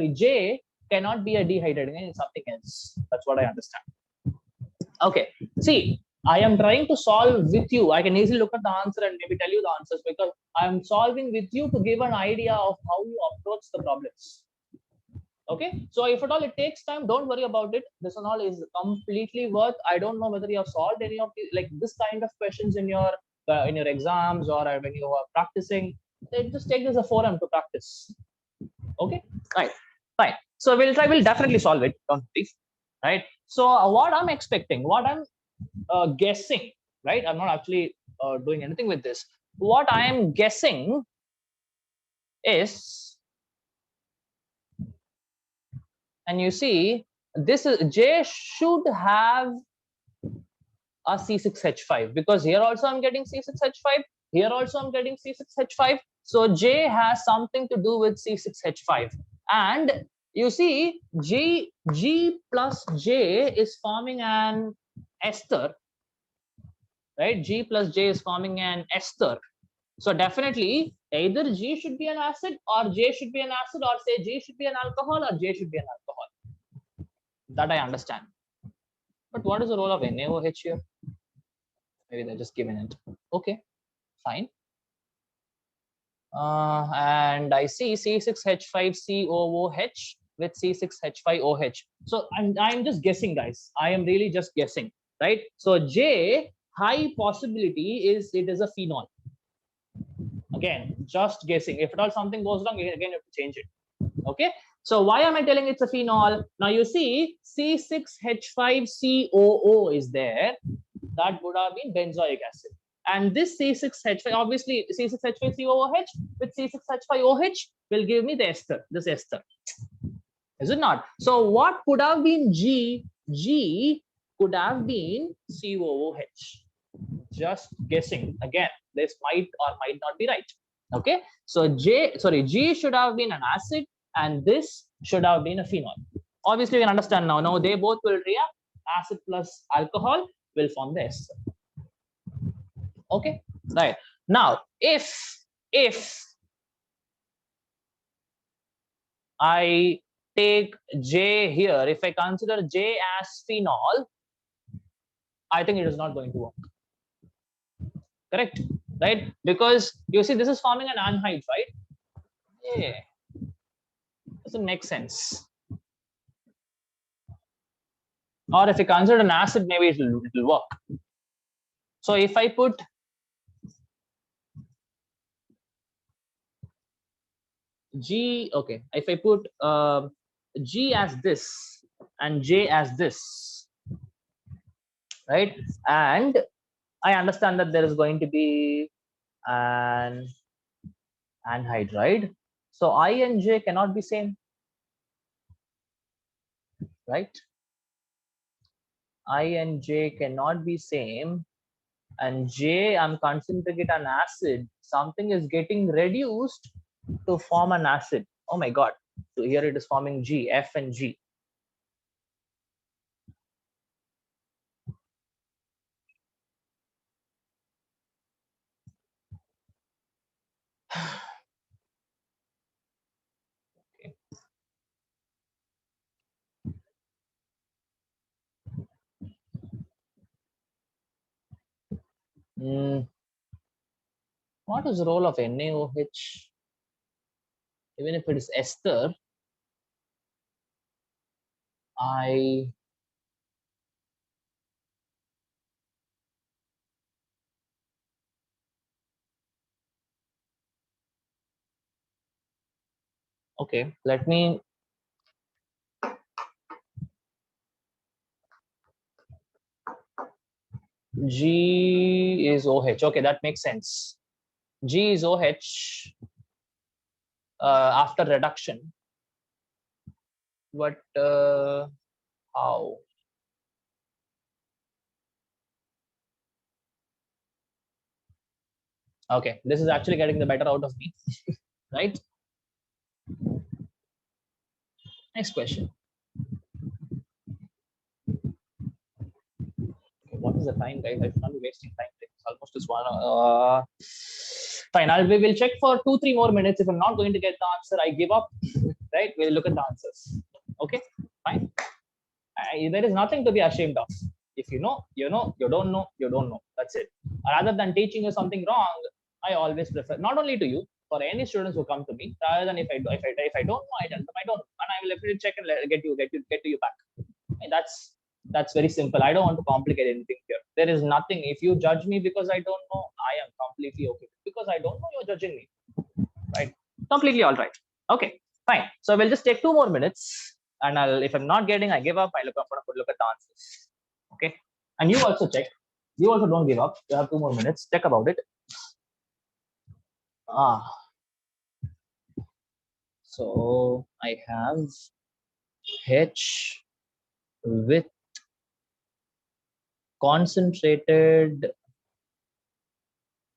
be a dehydrating agent, something else. That's what I understand. Okay. See, I am trying to solve with you. I can easily look at the answer and maybe tell you the answers, because I am solving with you to give an idea of how you approach the problems. Okay, so if at all it takes time, don't worry about it. This and all is completely worth. I don't know whether you have solved any of the, like this kind of questions in your exams or when you are practicing. Just take this as a forum to practice. Okay, right, fine. So we'll definitely solve it. Don't worry. Right. So what I'm expecting, what I'm guessing, right? I'm not actually doing anything with this. What I am guessing is. And you see, this is J should have a C6H5, because here also I'm getting C6H5. Here also I'm getting C6H5. So J has something to do with C6H5. And you see, G plus J is forming an ester. Right? G plus J is forming an ester. So definitely either G should be an acid or J should be an acid, or say G should be an alcohol or J should be an alcohol. That I understand. But what is the role of NaOH here? Maybe they're just given it. Okay, fine. And I see C6H5COOH with C6H5OH. So I'm just guessing, guys. I am really just guessing, right? So J, high possibility is it is a phenol. Again, just guessing. If at all something goes wrong, again you have to change it. Okay. So why am I telling it's a phenol? Now you see C6H5COO is there. That would have been benzoic acid. And this C6H5, obviously C6H5COOH with C6H5OH will give me the ester, this ester. Is it not? So what could have been G? G could have been COOH. Just guessing. Again, this might or might not be right. Okay. So G should have been an acid, and this should have been a phenol. Obviously, we can understand now. Now they both will react. Acid plus alcohol will form the ester. Okay, right. Now, if I take J here, if I consider J as phenol, I think it is not going to work. Correct, right? Because you see, this is forming an anhydride, right? Yeah, doesn't make sense. Or if you consider an acid, maybe it will work. So if I put G, okay, if I put G as this and J as this, right? And I understand that there is going to be an anhydride. So I and J cannot be same, right? I and J cannot be same. And J, I'm considering it an acid. Something is getting reduced to form an acid. Oh my God. So here it is forming G, F and G. Okay. What is the role of NaOH? Even if it is ester, okay, let me G is OH. Okay, that makes sense. G is OH after reduction. But how? Okay, this is actually getting the better out of me, right? Next question. Okay, what is the time, guys? I should not be wasting time. It's almost this one. Fine, we will check for 2-3 more minutes. If I'm not going to get the answer, I give up. Right? We'll look at the answers. Okay, fine. There is nothing to be ashamed of. If you know, you know. You don't know, you don't know. That's it. Rather than teaching you something wrong, I always prefer, not only to you, for any students who come to me, rather than if I don't know, I tell them I don't know, and I will definitely check and get to you back. And that's very simple. I don't want to complicate anything here. There is nothing. If you judge me because I don't know, I am completely okay. Because I don't know, you're judging me, right? Completely all right. Okay, fine. So we'll just take 2 more minutes, and if I'm not getting, I give up. I look at the answers. Okay, and you also check. You also don't give up. You have 2 more minutes. Check about it. So I have H with concentrated.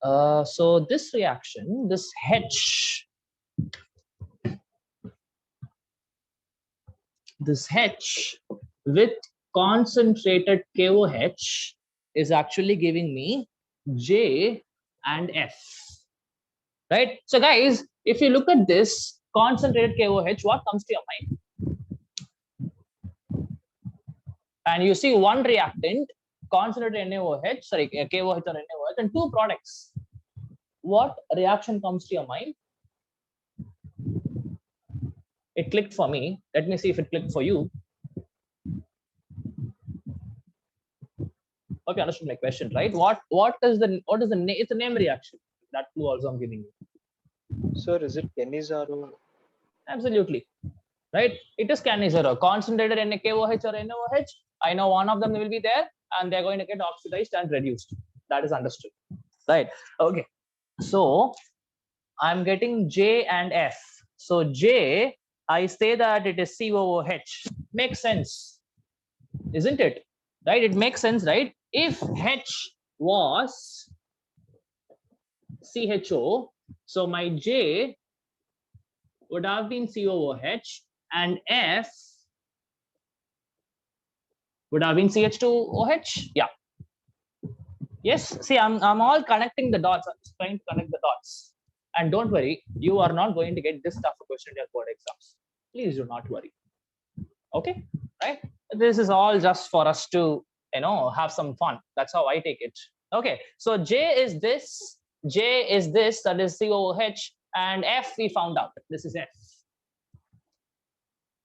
So this reaction, this H with concentrated KOH is actually giving me J and F. Right? So guys, if you look at this concentrated KOH, what comes to your mind? And you see one reactant, concentrated NaOH, sorry, KOH or NaOH, and 2 products. What reaction comes to your mind? It clicked for me. Let me see if it clicked for you. Hope you understood my question, right? What is the name? It's a name reaction. That clue also I'm giving you. Sir, is it Cannizzaro? Absolutely. Right? It is Cannizzaro. Concentrated NaKOH or NaOH. I know one of them will be there and they're going to get oxidized and reduced. That is understood. Right. Okay. So I'm getting J and F. So J, I say that it is COOH. Makes sense, isn't it? Right? It makes sense, right? If H was CHO, so my J would have been COOH and F Would have been CH2OH? Yeah. Yes. See, I'm all connecting the dots. I'm just trying to connect the dots. And don't worry, you are not going to get this tough question in your board exams. Please do not worry. Okay, right? This is all just for us to, have some fun. That's how I take it. Okay, so J is this, that is COOH, and F we found out. This is F.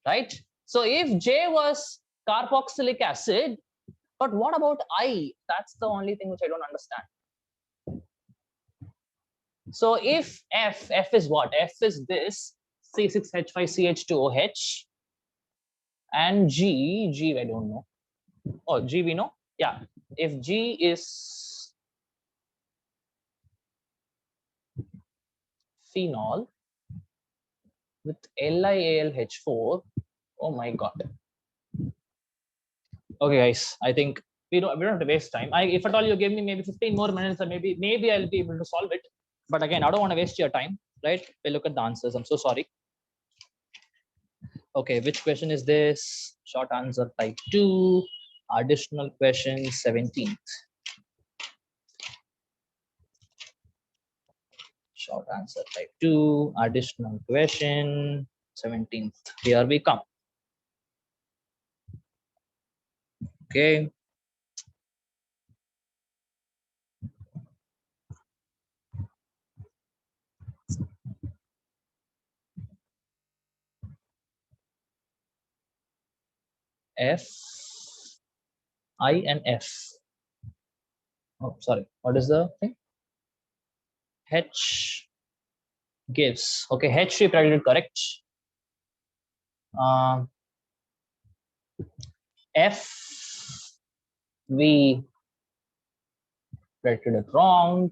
Right? So if J was carboxylic acid, but what about I? That's the only thing which I don't understand. So if F is what? F is this C6H5CH2OH, and G I don't know. Oh, G we know. Yeah. If G is phenol with LiAlH4, oh my god. Okay, guys, I think we don't have to waste time. If at all you give me maybe 15 more minutes, or maybe I'll be able to solve it. But again, I don't want to waste your time, right? We'll look at the answers. I'm so sorry. Okay, which question is this? Short answer type 2. Additional question 17th. Short answer type 2. Additional question 17th. Here we come. Okay. F, I, and F. Oh, sorry. What is the thing? H gives. Okay, H we predicted correct. F we predicted it wrong.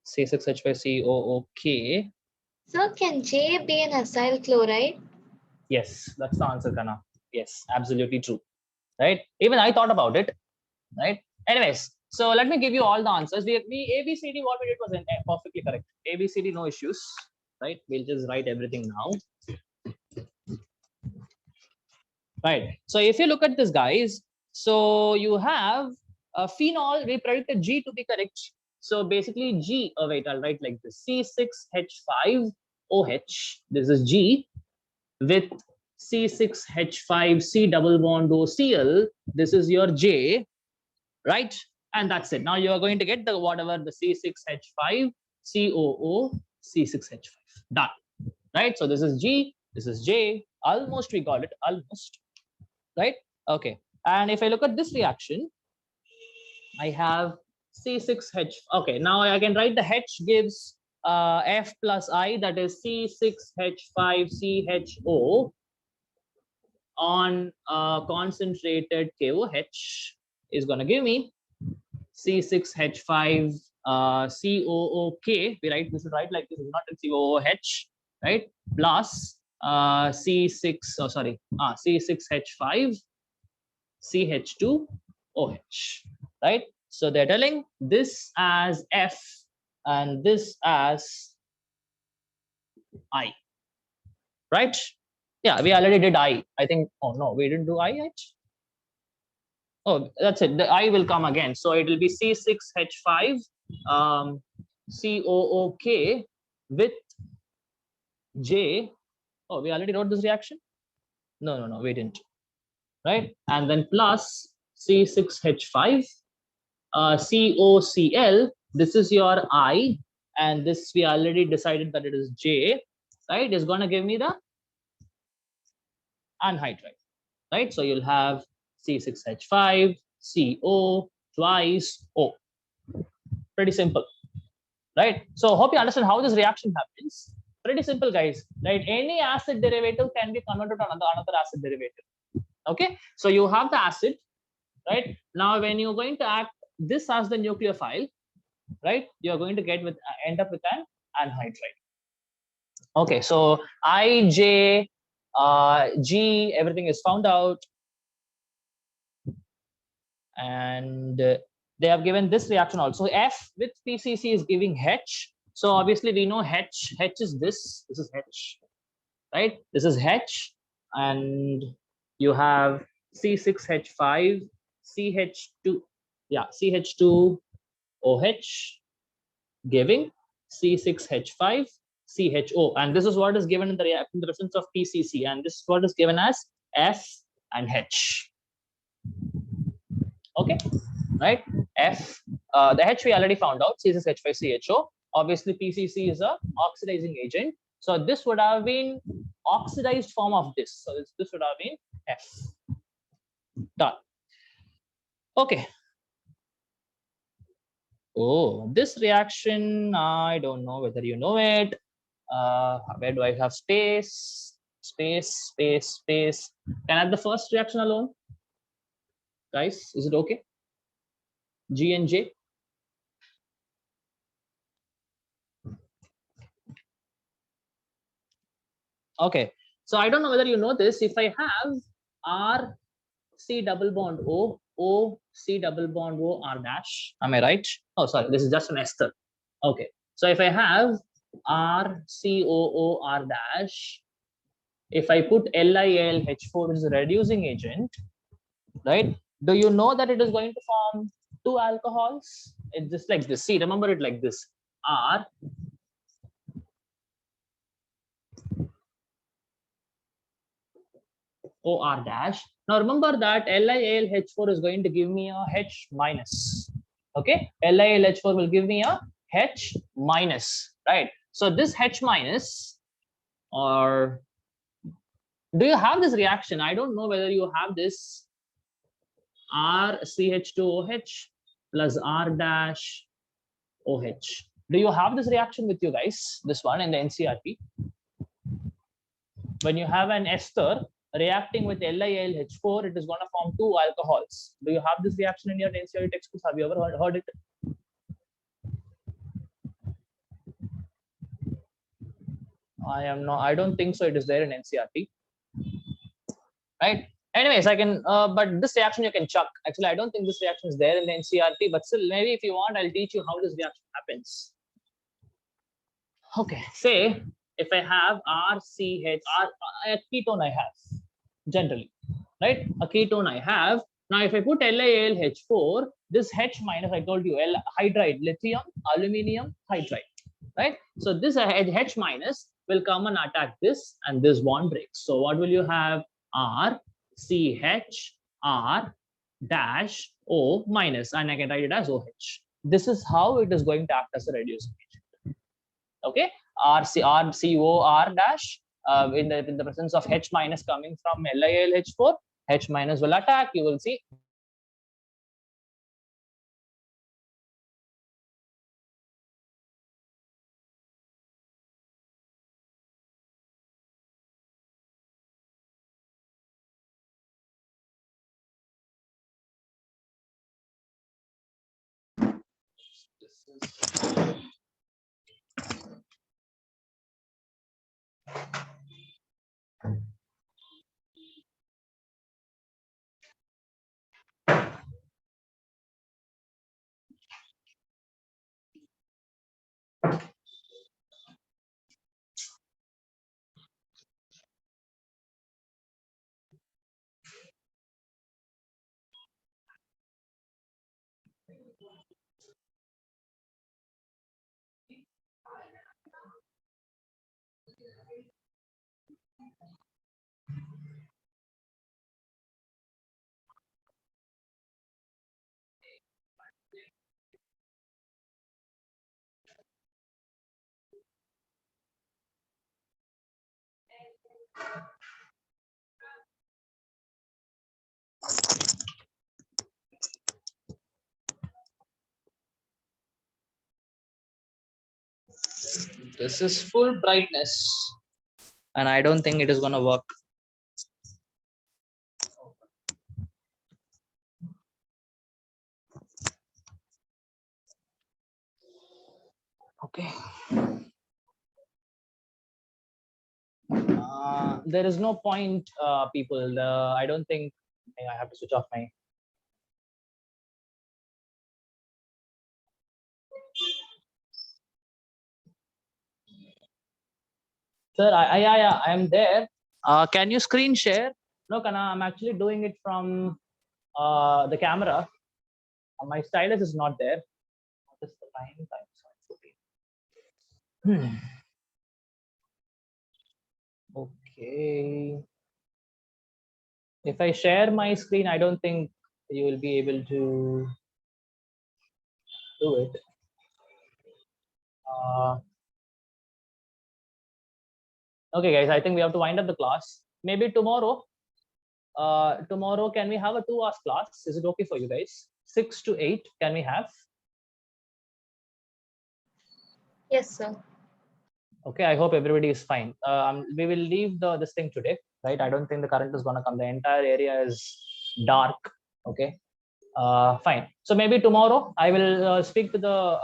C6H5COOK. Sir, can J be an acyl chloride? Yes, that's the answer, Kana. Yes, absolutely true. Right? Even I thought about it. Right? Anyways, so let me give you all the answers. We ABCD, what we did was perfectly correct. ABCD, no issues. Right? We'll just write everything now. Right. So if you look at this, guys, so you have a phenol. We predicted G to be correct. So basically G, wait, I'll write like this. C6H5OH. This is G with C6H5 C double bond OCl. This is your J, right? And that's it. Now you are going to get the whatever the C6H5 COO C6H5. Done. Right? So this is G, this is J. Almost we got it. Almost. Right? Okay. And if I look at this reaction, I have C6H. Okay, now I can write the H gives F plus I, that is C6H5CHO on concentrated KOH is going to give me C6H5 COOK. We should write like this, not COOH, right? Plus C6H5 CH2OH, right? So they're telling this as F and this as I, right? Yeah, we already did I think. Oh no, we didn't do I yet. Oh, that's it. The I will come again. So it will be C6H5 COOK with J. Oh, we already wrote this reaction? No, we didn't. Right? And then plus C6H5 COCl. This is your I, and this we already decided that it is J, right? Is going to give me the anhydride, right? So you'll have C6H5 CO twice O. Pretty simple, right? So hope you understand how this reaction happens. Pretty simple, guys, right? Any acid derivative can be converted to another acid derivative. Okay, so you have the acid, right? Now when you're going to act this as the nucleophile, right, you're going to get with end up with an anhydride. Okay, so I, J, G, everything is found out, and they have given this reaction also. F with PCC is giving H. So obviously we know H is this. This is H. right? This is H, and you have C6H5, CH2, yeah, CH2OH giving C6H5, CHO, and this is what is given in the reaction in the presence of PCC, and this is what is given as F and H. Okay, right? F, the H we already found out, C6H5CHO. Obviously, PCC is a oxidizing agent. So this would have been oxidized form of this. So this would have been F. Done. Okay. Oh, this reaction, I don't know whether you know it. Where do I have space? Space. Can I have the first reaction alone? Guys, is it okay? G and J. Okay, so I don't know whether you know this. If I have R C double bond O, O C double bond O R dash, am I right? Oh, sorry, this is just an ester. Okay, so if I have R C O O R dash, if I put LiAlH4, which is a reducing agent, right? Do you know that it is going to form two alcohols? It's just like this. See, remember it like this. R OR dash. Now remember that LiAlH4 is going to give me a H minus. Okay, LiAlH4 will give me a H minus, right? So this H minus, or do you have this reaction? I don't know whether you have this RCH2OH plus R dash OH. Do you have this reaction with you guys? This one in the NCRT. When you have an ester reacting with LiAlH4, it is going to form two alcohols. Do you have this reaction in your NCRT textbooks? Have you ever heard it? I don't think so. It is there in NCRT, right? Anyways, I can, but this reaction you can chuck. Actually, I don't think this reaction is there in the NCRT, but still, maybe if you want, I'll teach you how this reaction happens. Okay, say if I have RCH, a ketone I have generally, right? A ketone I have. Now, if I put LiAlH4, this H minus, I told you, hydride, lithium, aluminium hydride, right? So this H minus will come and attack this, and this bond breaks. So what will you have? R, CH, R dash O minus, and I can write it as OH. This is how it is going to act as a reducing agent. Okay, RCOR dash in the presence of H minus coming from LiAlH4, H minus will attack. You will see. This is full brightness, and I don't think it is going to work. Okay. There is no point, people. I don't think I have to switch off my. Sir, I am there. Can you screen share? No, Kana, I'm actually doing it from the camera. My stylus is not there. What is the time? Time 14. Okay. If I share my screen, I don't think you will be able to do it. Okay, guys, I think we have to wind up the class. Maybe tomorrow. Tomorrow, can we have a 2 hours class? Is it okay for you guys? 6 to 8, can we have? Yes, sir. Okay, I hope everybody is fine. We will leave this thing today, right? I don't think the current is gonna come. The entire area is dark. Okay, fine. So maybe tomorrow I will speak to the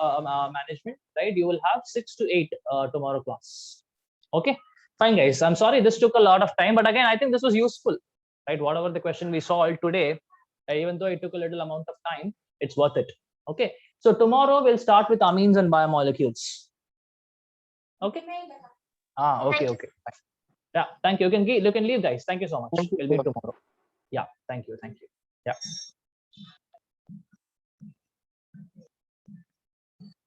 management, right? You will have 6 to 8 tomorrow class. Okay, fine, guys. I'm sorry this took a lot of time, but again, I think this was useful, right? Whatever the question we solved today, even though it took a little amount of time, it's worth it. Okay, so tomorrow we'll start with amines and biomolecules. Okay. Okay. Thank you. Okay. Fine. Yeah. Thank you. You can leave, guys. Thank you so much. Thank you, We'll meet sir. tomorrow. Yeah. Thank you. Thank you. Yeah.